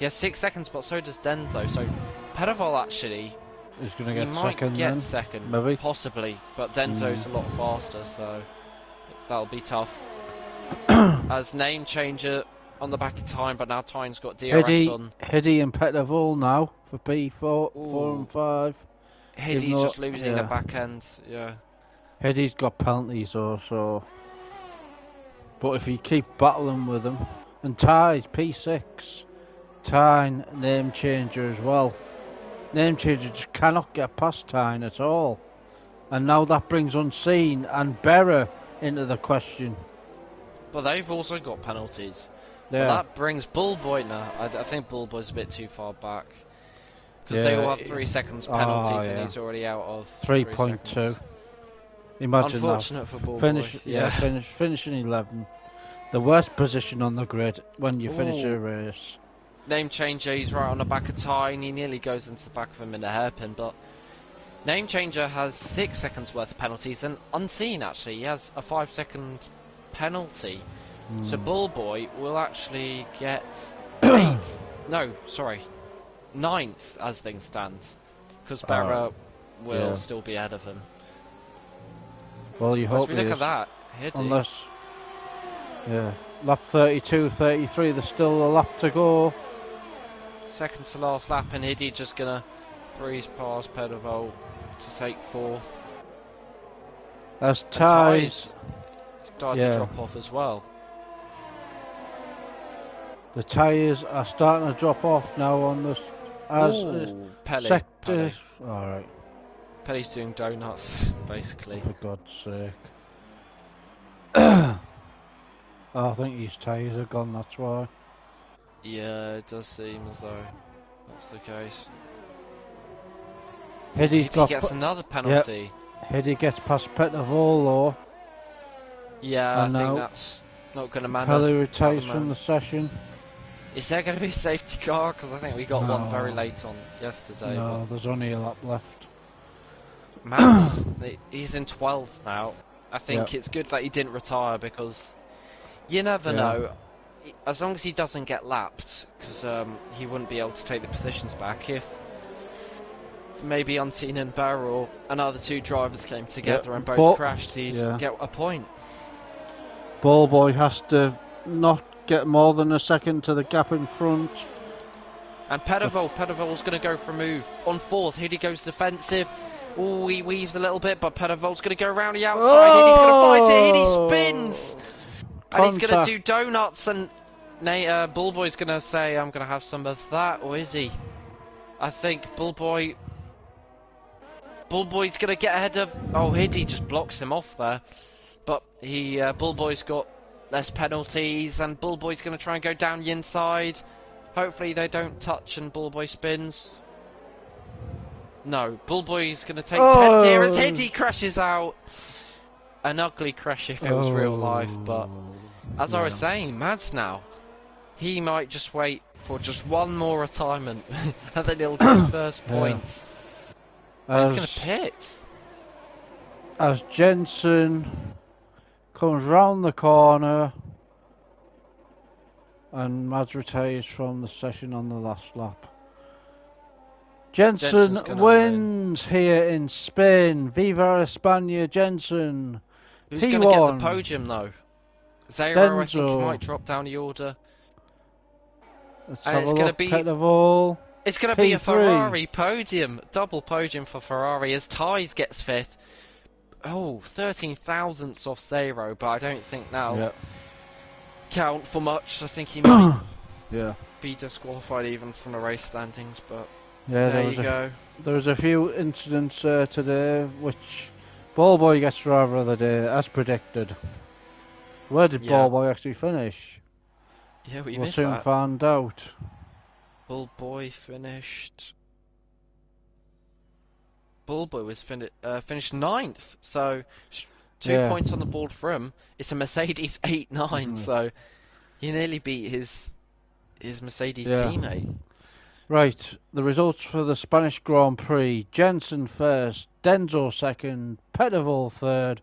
6 seconds, but so does Denzo. So Petterval actually, he's going to get might second. Get then, second, maybe, possibly. But Denzo's a lot faster, so that'll be tough. As name changer on the back of Tyne, but now Tyne's got DRS on. Hiddy and Petterval now for P4, 4 and 5. Hiddy's just losing the back end. Yeah. Hiddy's got penalties also. But if you keep battling with him, and Ty's P6. Tyne, name changer as well. Name changer just cannot get past Tyne at all. And now that brings Unseen and Berra into the question. But they've also got penalties. Yeah. But that brings Bullboy now. I think Bullboy's a bit too far back. Because they all have 3 seconds penalties and he's already out of 3.2. Imagine unfortunate that. for Bullboy. Finishing 11. The worst position on the grid when you finish a race. Name changer, he's right on the back of Tyne. He nearly goes into the back of him in a hairpin, but name changer has 6 seconds worth of penalties, and Unseen actually, he has a 5-second penalty. So Bullboy will actually get 8th. No, sorry, 9th as things stand, because Berra will still be ahead of him. Well, you hope. As we look at that, unless, lap 32, 33, there's still a lap to go. Second to last lap, and Hiddy just gonna breeze past Petterval to take 4th. As Ty's started to drop off as well. The tyres are starting to drop off now on this sectors. Alright. Pelly's doing donuts, basically. For God's sake. I think his tyres are gone, that's why. Yeah, it does seem as though that's the case. Hiddy gets another penalty. Hiddy gets past Petterval though. Yeah, I think that's not going to matter. Pelly retires from the session. Is there going to be a safety car? Because I think we got one very late on yesterday. No, there's only a lap left. Matt's, he's in 12th now. I think it's good that he didn't retire because you never know. as long as he doesn't get lapped, because he wouldn't be able to take the positions back. If maybe Unseen and Barrow or another two drivers came together and both crashed, he'd get a point. Ballboy has to not get more than a second to the gap in front. And Pedervol's going to go for a move. On fourth, Hiddy goes defensive. Oh, he weaves a little bit, but Pedervol's going to go around the outside. Hiddy's going to fight it. Hiddy spins! And he's going to do donuts, and Bullboy's going to say, I'm going to have some of that, or is he? I think Bullboy's going to get ahead of... Oh, Hiddy just blocks him off there. But Bullboy's got less penalties, and Bullboy's going to try and go down the inside. Hopefully they don't touch and Bullboy spins. No, Bullboy's going to take 10 here as Hiddy crashes out. An ugly crash if it was real life, but as I was saying, Mads now, he might just wait for just one more retirement and then he'll get first points. He's going to pit. As Jensen comes round the corner and Mads retires from the session on the last lap. Jensen wins here in Spain. Viva España, Jensen. Who's going to get the podium though? Zero, I think he might drop down the order. And it's going to be Pedervol. It's going to be a Ferrari podium, double podium for Ferrari as Tyes gets fifth. Oh, 13 thousandths off Zero, but I don't think that'll count for much. I think he might be disqualified even from the race standings, but there you go. There was a few incidents today which Ballboy gets driver of the day, as predicted. Where did Ballboy actually finish? Yeah, we we'll missed soon that. find out. Ballboy was finished 9th, so 2 points on the board for him. It's a Mercedes 8-9, so he nearly beat his Mercedes teammate. Right, the results for the Spanish Grand Prix: Jensen first, Denzo second, Pedervol third,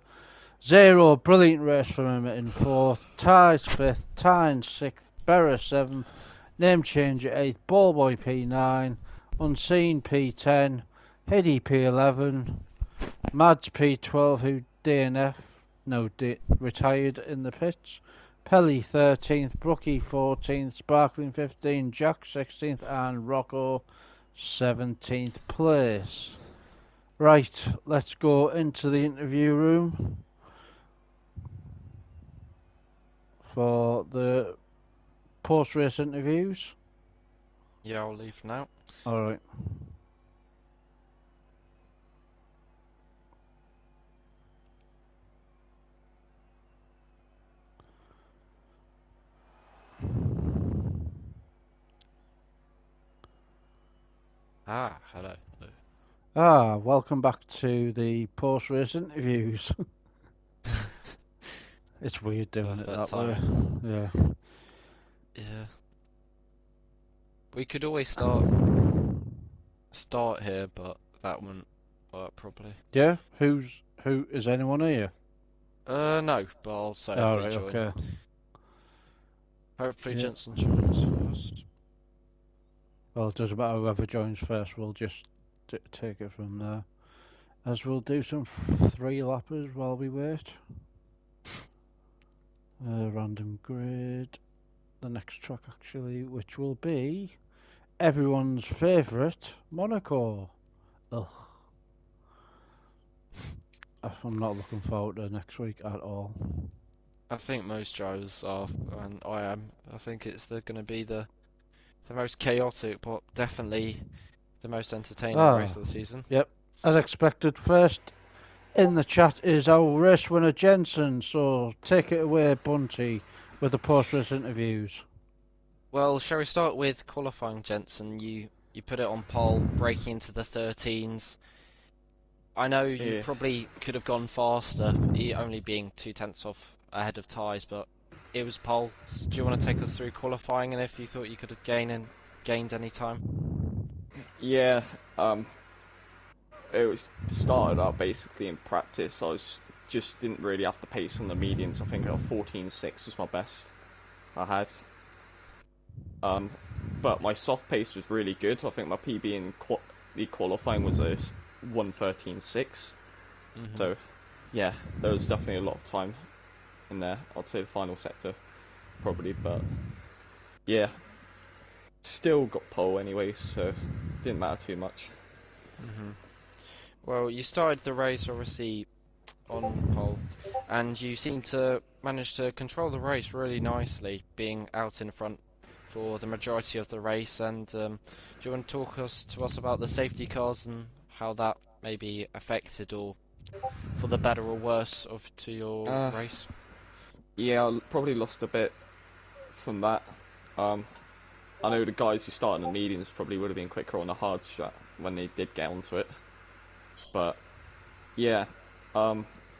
Zero, brilliant race from him in fourth, Tyes fifth, Tynes sixth, Berra seventh, Name Changer 8th, Ballboy P9, Unseen P10, Hiddy P11, Mads P12 who retired in the pits, Pelly 13th, Brookie 14th, Sparkling 15th, Jack 16th and Rocco 17th place. Right, let's go into the interview room for the post-race interviews. Yeah, I'll leave now. Alright. Hello. Welcome back to the post-race interviews. It's weird doing it that way. Yeah. We could always start here, but that wouldn't work properly. Yeah? Who is anyone here? No, but I'll say if they join. Okay. Hopefully Jensen joins first. Well, it doesn't matter whoever joins first, we'll just take it from there. As we'll do some 3-lappers while we wait. Random grid. The next track actually, which will be everyone's favourite, Monaco. Ugh. I'm not looking forward to next week at all. I think most drivers are, and I am. I think it's going to be the most chaotic, but definitely the most entertaining race of the season. Yep, as expected. First in the chat is our race winner Jensen, so take it away, Bunty, with the post-race interviews. Well, shall we start with qualifying, Jensen? You put it on pole, breaking into the 13s. I know you probably could have gone faster, only being 2/10 off ahead of Tyes, but it was pole. Do you want to take us through qualifying and if you thought you could have gained any time? Yeah, it was started out basically in practice. I just didn't really have the pace on the mediums. I think a 14.6 was my best I had. But my soft pace was really good. I think my PB in the qualifying was a 1:13.6. So, yeah, there was definitely a lot of time in there. I'd say the final sector, probably, but yeah, still got pole anyway, so didn't matter too much. Well, you started the race obviously on pole, and you seem to manage to control the race really nicely, being out in front for the majority of the race. And do you want to talk to us about the safety cars and how that maybe affected, or for the better or worse, to your race? Yeah, I probably lost a bit from that. I know the guys who started in the mediums probably would have been quicker on the hard strat when they did get onto it. But yeah,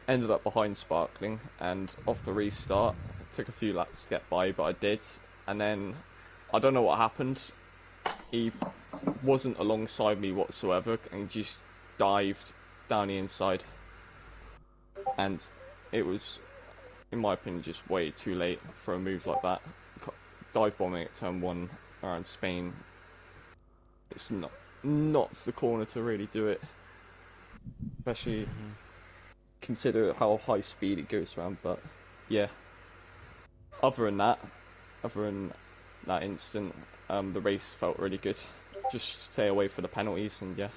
ended up behind Sparkling, and off the restart, it took a few laps to get by, but I did. And then I don't know what happened. He wasn't alongside me whatsoever, and just dived down the inside. And it was, in my opinion, just way too late for a move like that. Dive bombing at turn 1 around Spain, it's not the corner to really do it, especially consider how high speed it goes around. But yeah, other than that instant, the race felt really good. Just stay away from the penalties, and yeah.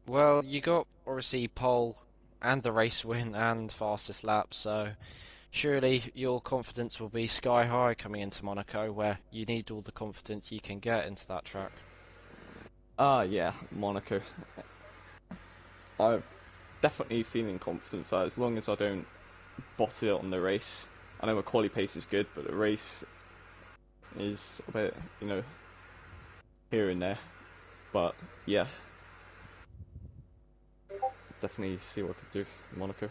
Well, you got obviously pole and the race win and fastest lap, so surely your confidence will be sky high coming into Monaco, where you need all the confidence you can get into that track. Yeah, Monaco. I'm definitely feeling confident that as long as I don't bottle it on the race. I know my quali pace is good, but the race is a bit, here and there. But yeah, definitely see what I could do in Monaco.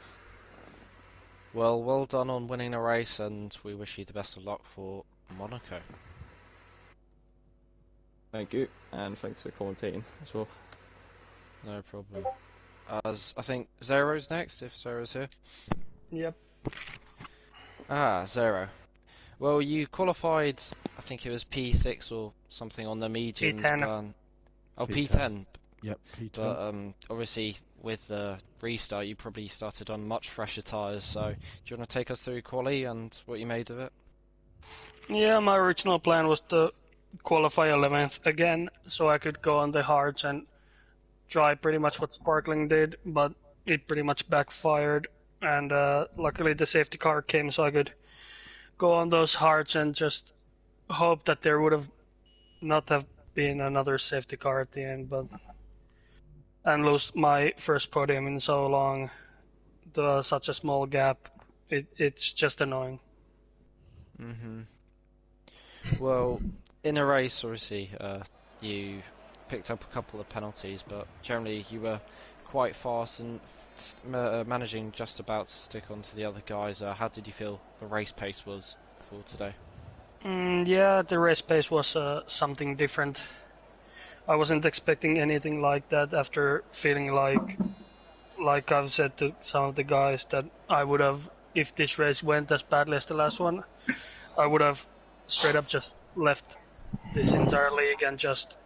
Well, well done on winning the race, and we wish you the best of luck for Monaco. Thank you, and thanks for commentating as well. No problem. As I think Zero's next, if Zero's here. Yep. Zero. Well, you qualified, I think it was P6 or something on the mediums. P10. P10. Yep, P10. But obviously, with the restart, you probably started on much fresher tyres. So, do you want to take us through quali and what you made of it? Yeah, my original plan was to qualify 11th again, so I could go on the hards and try pretty much what Sparkling did, but it pretty much backfired. And luckily, the safety car came, so I could go on those hards and just hope that there would have not have been another safety car at the end, and lose my first podium in so long to such a small gap. It's just annoying. Well, in a race, obviously, you picked up a couple of penalties, but generally you were quite fast and managing just about to stick onto the other guys. How did you feel the race pace was for today? Yeah, the race pace was something different. I wasn't expecting anything like that after feeling like I've said to some of the guys that I would have, if this race went as badly as the last one, I would have straight up just left this entire league and just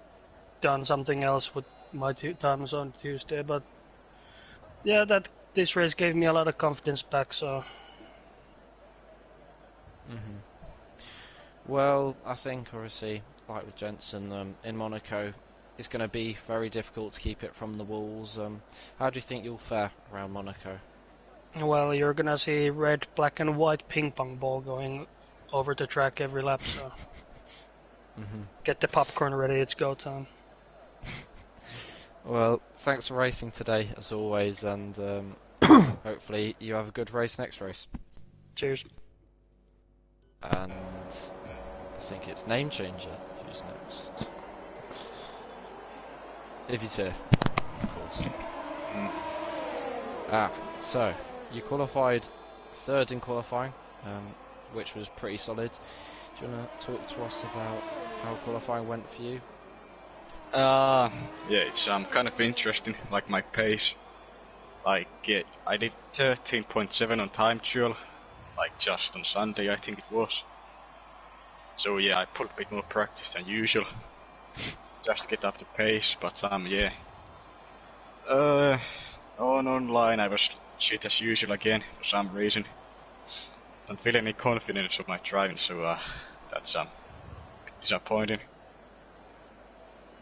done something else with my times on Tuesday. But yeah, this race gave me a lot of confidence back, so. Well, I think obviously, like with Jensen, in Monaco, it's going to be very difficult to keep it from the walls. How do you think you'll fare around Monaco? Well, you're gonna see red, black, and white ping pong ball going over the track every lap, so get the popcorn ready, it's go time. Well, thanks for racing today, as always, and hopefully you have a good race next race. Cheers. And I think it's Name Changer who's next. If he's here, of course. So you qualified third in qualifying, which was pretty solid. Do you want to talk to us about how qualifying went for you? Yeah, it's kind of interesting, like my pace. Like, I did 13.7 on time duel, like just on Sunday, I think it was. So yeah, I pulled a bit more practice than usual, just to get up to pace. But yeah. Online I was shit as usual again for some reason. Don't feel any confidence of my driving, so that's disappointing.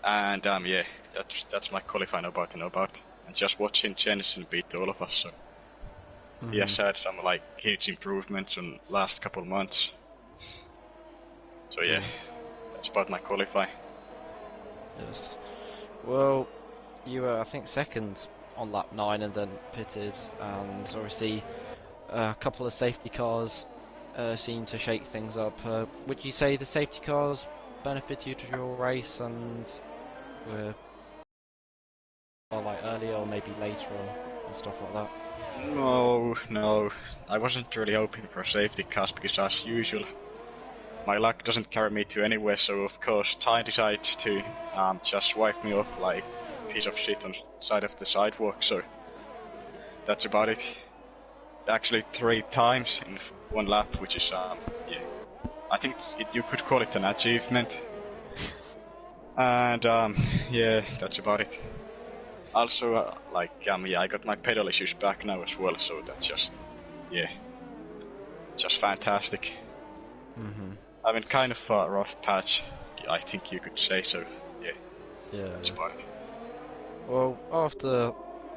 And yeah, that's my qualifying about and about. And just watching Jensen beat all of us, so he has had some like huge improvements in last couple months. So yeah, that's about my qualify. Yes. Well, you were, I think, second on lap 9 and then pitted, and obviously a couple of safety cars seemed to shake things up. Would you say the safety cars benefited you to your race and were like earlier or maybe later on and stuff like that? No, I wasn't really hoping for a safety cars because as usual, my luck doesn't carry me to anywhere, so of course Ty decides to just wipe me off like a piece of shit on the side of the sidewalk, so that's about it. Actually 3 times in one lap, which is, yeah, I think you could call it an achievement. And yeah, that's about it. Also, yeah, I got my pedal issues back now as well, so that's just, yeah, just fantastic. I've been kind of a rough patch, I think you could say so. Yeah, that's about it. Well, after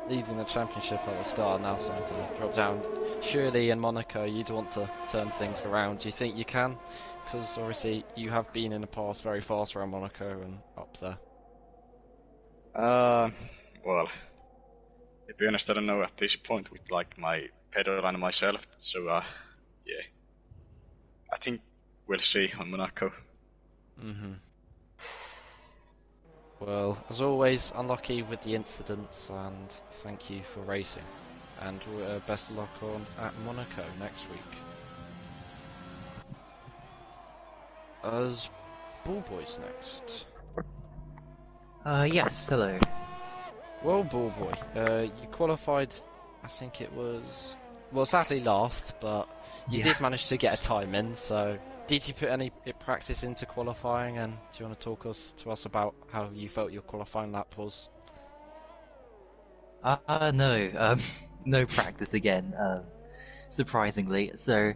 leading the championship at the start, now starting to drop down, surely in Monaco you'd want to turn things around. Do you think you can? Because obviously you have been in the past very fast around Monaco and up there. Well, to be honest, I don't know at this point with like my pedal and myself, so yeah, I think we'll see on Monaco. Well, as always, unlucky with the incidents, and thank you for racing. And best of luck at Monaco next week. As Ballboy's next. Yes, hello. Well, Ballboy, you qualified, I think it was, well, sadly last, but you did manage to get a time in, so did you put any practice into qualifying, and do you want to talk to us about how you felt your qualifying lap was? No, no practice again, surprisingly. So,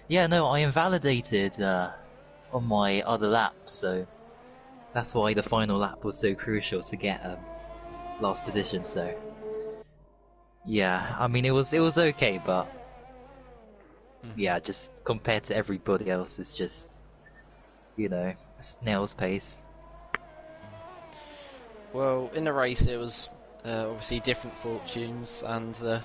yeah, no, I invalidated, on my other lap, so that's why the final lap was so crucial to get, last position, so. Yeah, I mean, it was okay, but yeah, just compared to everybody else, it's just, you know, snail's pace. Well, in the race it was obviously different fortunes, and the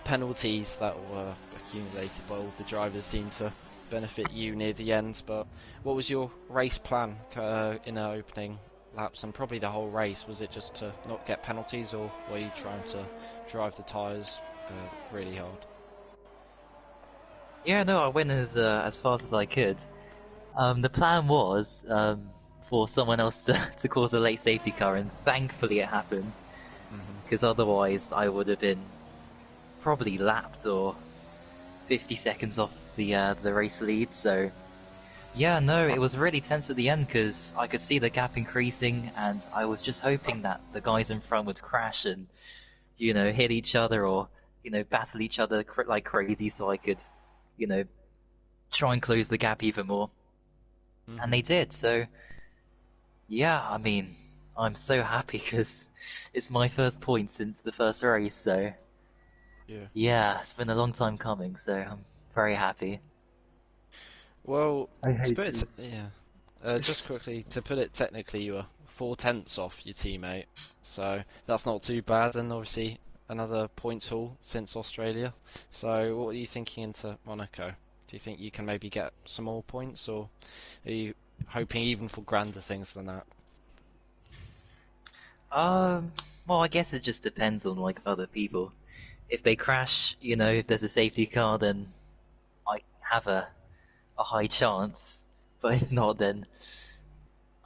penalties that were accumulated by all the drivers seemed to benefit you near the end. But what was your race plan in the opening laps and probably the whole race? Was it just to not get penalties, or were you trying to drive the tyres really hard? Yeah, no, I went as fast as I could. The plan was for someone else to cause a late safety car, and thankfully it happened. Because otherwise I would have been probably lapped or 50 seconds off the race lead. So yeah, no, it was really tense at the end because I could see the gap increasing, and I was just hoping that the guys in front would crash and, you know, hit each other or, you know, battle each other like crazy, so I could, you know, try and close the gap even more. And they did. So yeah, I mean, I'm so happy because it's my first point since the first race. So yeah, it's been a long time coming, so I'm very happy. Well, just quickly, to put it technically, you were 4/10 off your teammate, so that's not too bad, and obviously another points haul since Australia. So what are you thinking into Monaco? Do you think you can maybe get some more points, or are you hoping even for grander things than that? Well, I guess it just depends on like other people. If they crash, you know, if there's a safety car, then I have a high chance. But if not, then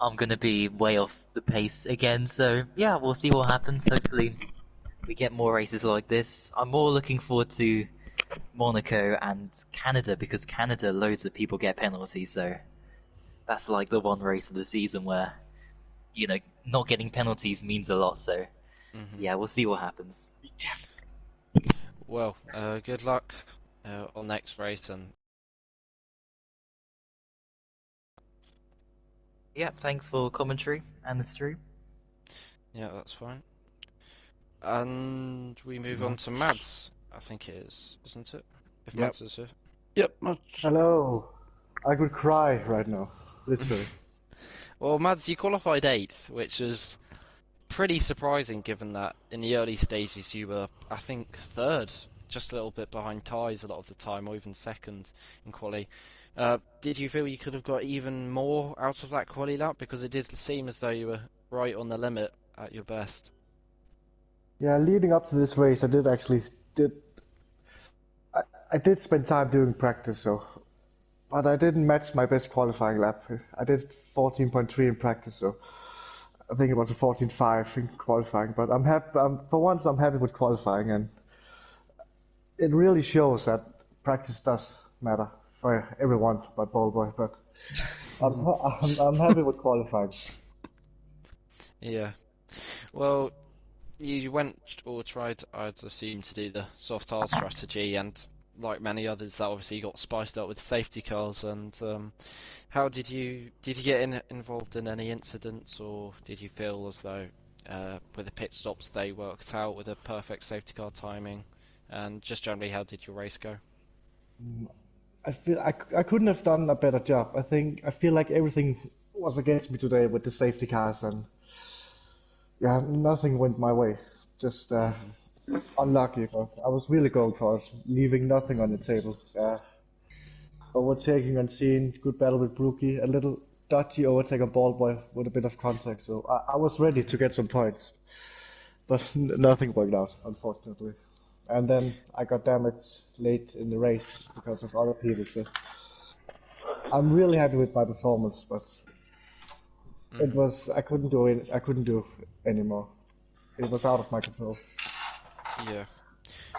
I'm gonna be way off the pace again. So yeah, we'll see what happens. Hopefully, we get more races like this. I'm more looking forward to Monaco and Canada because Canada, loads of people get penalties. So that's like the one race of the season where, not getting penalties means a lot. So yeah, we'll see what happens. Well, good luck on next race, and Yeah, thanks for commentary and the stream. yeah, that's fine. And we move on to Mads, I think it is, isn't it? If Yep. Mads is here. Yep, that's... Hello. I could cry right now, literally. Well, Mads, you qualified 8th, which was pretty surprising given that in the early stages you were, I think, 3rd, just a little bit behind ties a lot of the time, or even 2nd in quali. Did you feel you could have got even more out of that quali lap? Because it did seem as though you were right on the limit at your best. Yeah, leading up to this race, I did spend time doing practice, but I didn't match my best qualifying lap. I did 14.3 in practice, so I think it was a 14.5 in qualifying. But I'm happy. For once, I'm happy with qualifying, and it really shows that practice does matter for everyone but Ballboy. But I'm happy with qualifying. Yeah. Well, you went or tried, I'd assume, to do the soft hard strategy, and like many others, that obviously got spiced up with safety cars. And how did you get involved in any incidents, or did you feel as though with the pit stops they worked out with a perfect safety car timing? And just generally, how did your race go? I feel I couldn't have done a better job. I feel like everything was against me today with the safety cars, and yeah, nothing went my way. Just unlucky, but I was really going for it, leaving nothing on the table. Overtaking unseen, good battle with Brookie, a little dodgy overtake on Ballboy with a bit of contact. So I was ready to get some points, but nothing worked out, unfortunately. And then I got damaged late in the race because of other people. So I'm really happy with my performance, but I couldn't do it. I couldn't do anymore. It was out of my control. Yeah.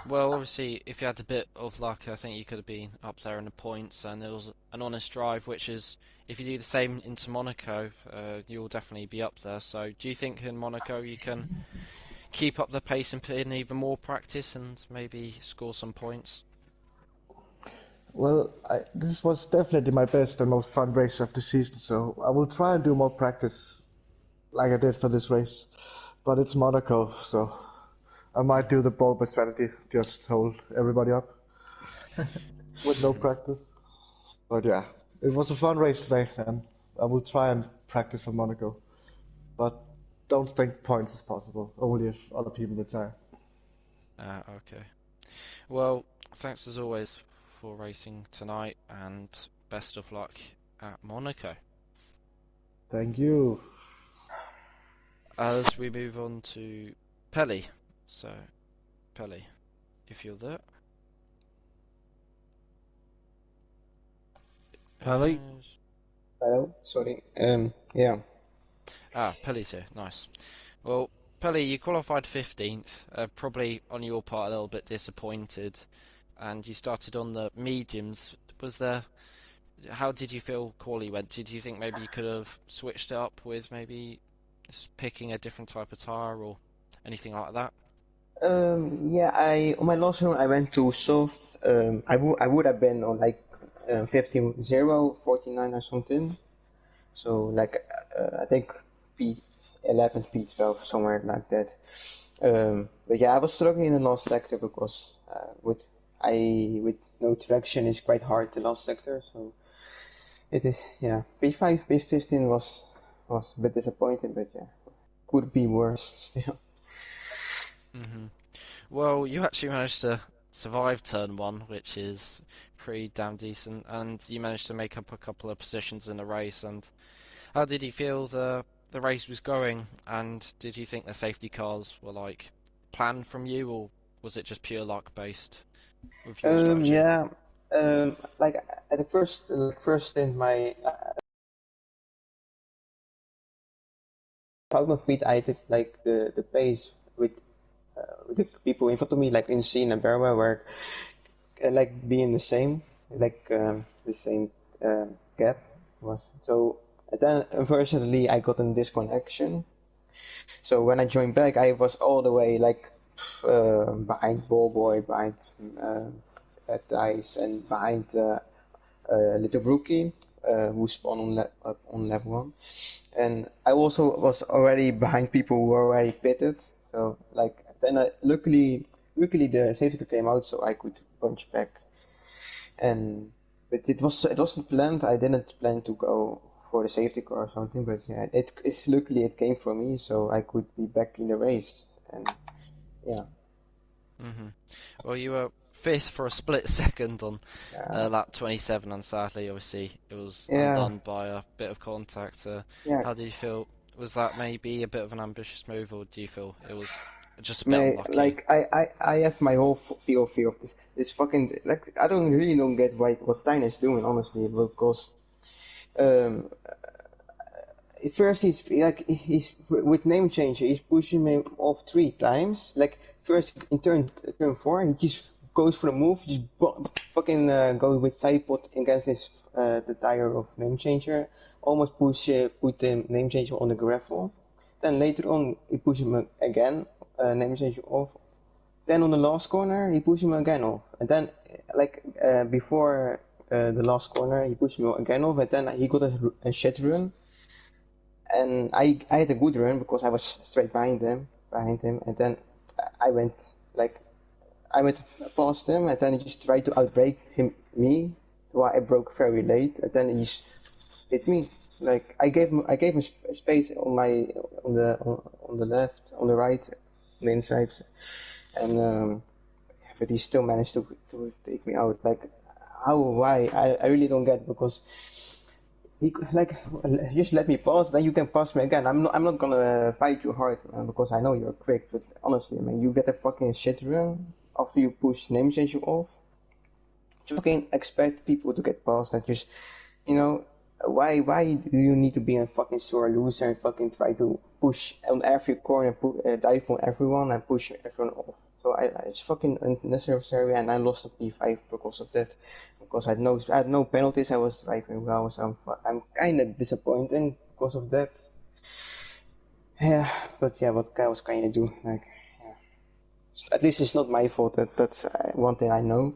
Well, obviously, if you had a bit of luck, I think you could have been up there in the points, and there was an honest drive, which is, if you do the same into Monaco, you'll definitely be up there. So, do you think in Monaco you can keep up the pace and put in even more practice and maybe score some points? Well, this was definitely my best and most fun race of the season, so I will try and do more practice like I did for this race. But it's Monaco, so I might do the ball strategy, just hold everybody up with no practice. But yeah, it was a fun race today, and I will try and practice for Monaco. But don't think points is possible, only if other people retire. Okay. Well, thanks as always for racing tonight, and best of luck at Monaco. Thank you. As we move on to Pelly. So, Pelly, if you're there. Pelly? Hello, sorry. Yeah. Pelly's here. Nice. Well, Pelly, you qualified 15th. Probably on your part a little bit disappointed, and you started on the mediums. How did you feel quali went? Did you think maybe you could have switched it up with maybe picking a different type of tire or anything like that? Yeah, on my last run I went to soft. I would have been on like 15-0, 49 or something. So like I think P11, P12, somewhere like that. But yeah, I was struggling in the last sector because with no traction it's quite hard the last sector. So it is, yeah. P5, P15 was a bit disappointing, but yeah, could be worse still. Well, you actually managed to survive turn 1, which is pretty damn decent, and you managed to make up a couple of positions in the race. And how did you feel the race was going? And did you think the safety cars were like planned from you, or was it just pure luck based with your strategy? Yeah. Like at the first in my out my feet, I did like the pace with the people in front of me, like in Scene and Berwa, were like being the same, like the same gap. was. So and then unfortunately I got a disconnection. So when I joined back, I was all the way like behind Ballboy, behind Dice, and behind Little Brookie, who spawned on level 1. And I also was already behind people who were already pitted. So like then luckily the safety car came out, so I could punch back. And but it wasn't planned. I didn't plan to go for the safety car or something. But yeah, it luckily it came for me, so I could be back in the race. And yeah. Well, you were 5th for a split second on Yeah. lap 27, and sadly, obviously, it was Yeah. undone by a bit of contact. Yeah. How do you feel? Was that maybe a bit of an ambitious move, or do you feel it was just a bit unlucky? Like I have my whole POV of this fucking like I don't get what Tyne is doing honestly, because um first he's with name changer he's pushing me off 3 times. Like first in turn 4 he just goes for the move, just fucking goes with sidepod against his the tire of name changer, almost put the name changer on the gravel. Then later on he pushes him again, name changer off. Then on the last corner he pushes him again off, and then like before the last corner he pushed me again off, and then he got a shit run. And I had a good run because I was straight behind him, and then I went past him, and then he just tried to outbrake me. So I broke very late, and then he just hit me. Like I gave him space on the left, on the right, on the inside, and but he still managed to take me out. Like why? I really don't get, because he like just let me pass, then you can pass me again. I'm not gonna fight you hard, man, because I know you're quick. But honestly, man, you get a fucking shit run after you push name change you off. You fucking expect people to get past and just, why do you need to be a fucking sore loser and fucking try to push on every corner, dive on everyone and push everyone off? So it's fucking unnecessary, and I lost a P5 because of that. Because I had no penalties, I was driving well, so I'm kind of disappointed because of that. Yeah, but yeah, what I was kind of do? Like, yeah. At least it's not my fault. That's one thing I know.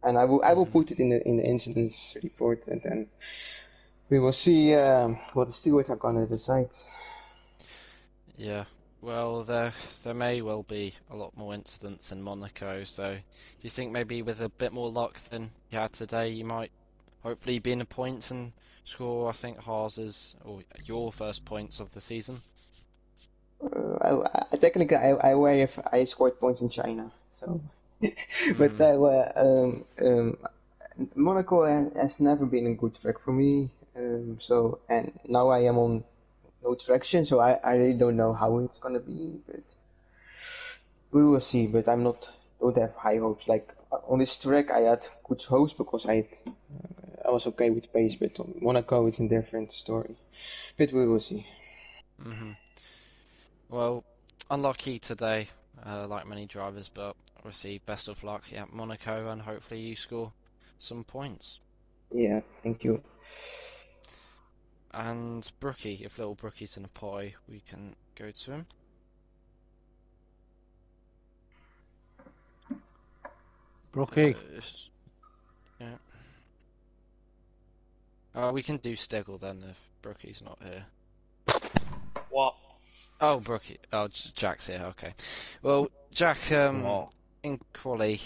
And I will put it in the incidents report, and then we will see what the stewards are gonna decide. Yeah, well, there may well be a lot more incidents in Monaco, so do you think maybe with a bit more luck than you had today, you might hopefully be in the points and score, I think, Haas's or your first points of the season? Technically, I scored points in China, so. But Monaco has never been a good track for me. So, and now I am on no traction, so I really don't know how it's gonna be, but we will see. But don't have high hopes. Like on this track, I had good hopes because I was okay with pace, but on Monaco it's a different story. But we will see. Well, unlucky today, like many drivers, but obviously best of luck at Monaco, and hopefully you score some points. Yeah, thank you. And Brookie, if little Brookie's in a pie, we can go to him. Brookie. Yeah. We can do Stegel then if Brookie's not here. What? Oh, Brookie. Oh, Jack's here. Okay. Well, Jack, in quali,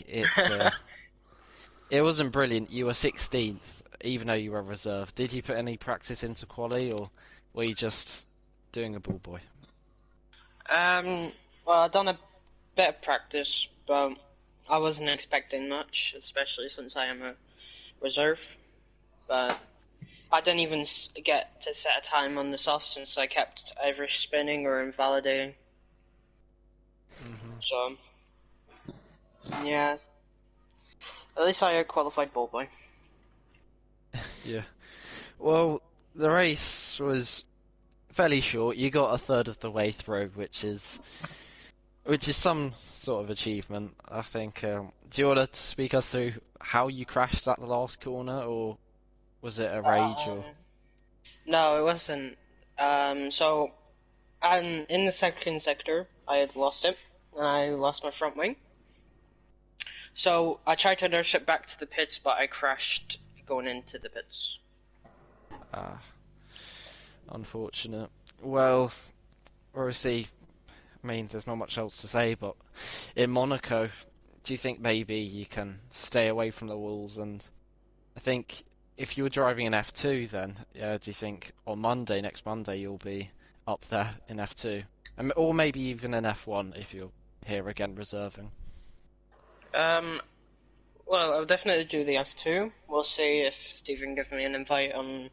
it wasn't brilliant. You were 16th, even though you were reserved. Did you put any practice into quali, or were you just doing a ball boy? Well, I've done a bit of practice, but I wasn't expecting much, especially since I am a reserve. But I didn't even get to set a time on the soft, since I kept either spinning or invalidating. So, yeah. At least I qualified ball boy. Yeah. Well, the race was fairly short. You got a third of the way through, which is some sort of achievement, I think. Do you want to speak us through how you crashed at the last corner, or Was it a rage or? No, it wasn't. So, in the second sector, I had lost it, and I lost my front wing. So I tried to nurse it back to the pits, but I crashed going into the pits. Ah, unfortunate. Well, obviously, I mean, there's not much else to say, but in Monaco, do you think maybe you can stay away from the walls? And I think if you were driving an F2, then do you think on Monday, next Monday, you'll be up there in F2, or maybe even in F1 if you're here again reserving? Well, I'll definitely do the F2. We'll see if Stephen gives me an invite on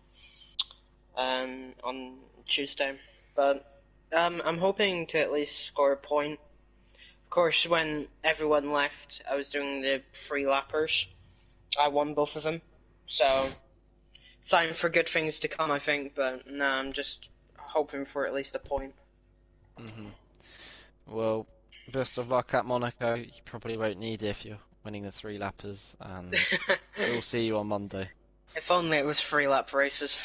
Tuesday. But I'm hoping to at least score a point. Of course, when everyone left, I was doing the free lappers. I won both of them, so sign for good things to come, I think. But no, I'm just hoping for at least a point. Well, best of luck at Monaco. You probably won't need it if you're winning the 3 lappers, and we'll see you on Monday. If only it was free lap races.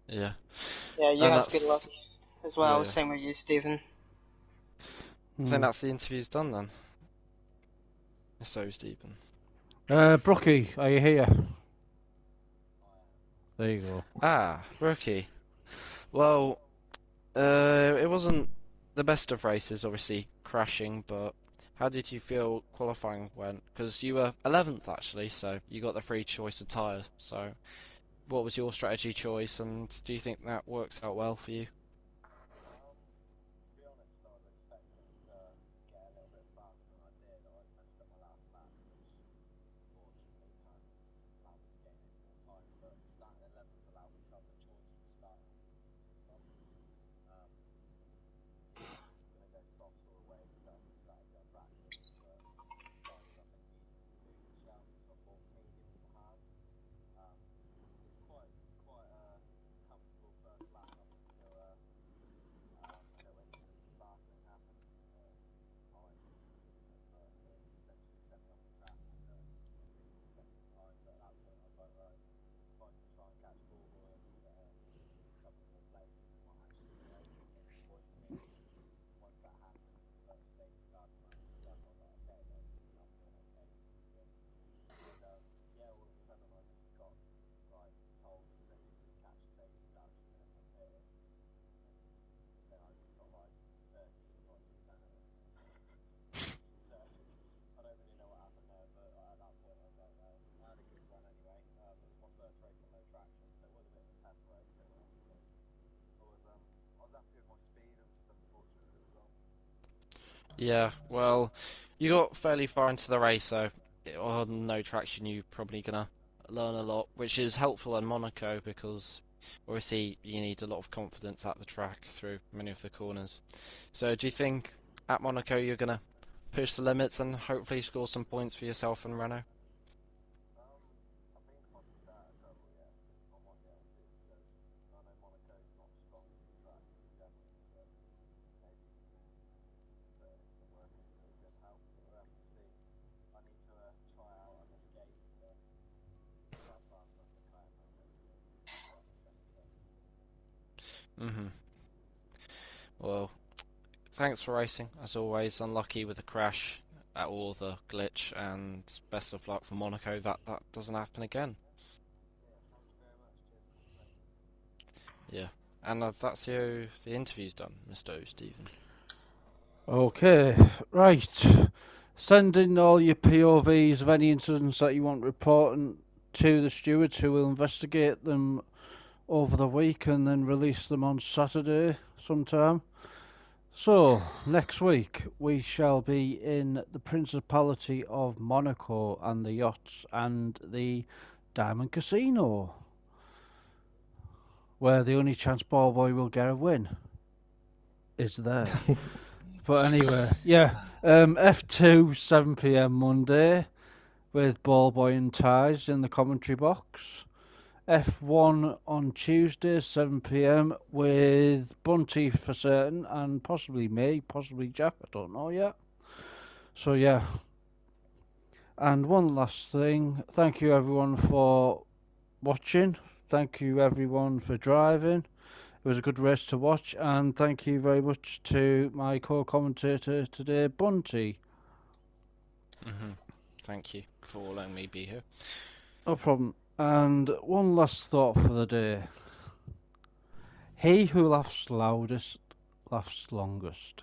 Yeah. Yeah, you And have good luck as well. yeah. Same with you, Stephen. I think that's the interviews done then. So, Stephen. Brookie, are you here? There you go. Ah, Rookie. Well, it wasn't the best of races, obviously crashing, but how did you feel qualifying went? Because you were 11th actually, so you got the free choice of tyre. So, what was your strategy choice, and do you think that works out well for you? Yeah, well, you got fairly far into the race, so on no traction you're probably gonna learn a lot, which is helpful in Monaco because obviously you need a lot of confidence at the track through many of the corners. So do you think at Monaco you're gonna push the limits and hopefully score some points for yourself and Renault? Well, thanks for racing, as always. Unlucky with the crash at all the glitch, and best of luck for Monaco that doesn't happen again. Yeah, and that's the interview's done, Mr. Stephen. Okay, right. Send in all your POVs of any incidents that you want reporting to the stewards, who will investigate them over the week and then release them on Saturday sometime. So, next week we shall be in the Principality of Monaco and the yachts and the Diamond Casino, where the only chance Ballboy will get a win is there. But anyway, yeah, F2 7 PM Monday with Ballboy and Ties in the commentary box. F1 on Tuesday 7 PM with Bunty for certain, and possibly me, possibly Jack, I don't know yet. So yeah. And one last thing, thank you everyone for watching. Thank you everyone for driving. It was a good race to watch, and thank you very much to my co-commentator today, Bunty. Thank you for letting me be here. No problem. And one last thought for the day. He who laughs loudest laughs longest.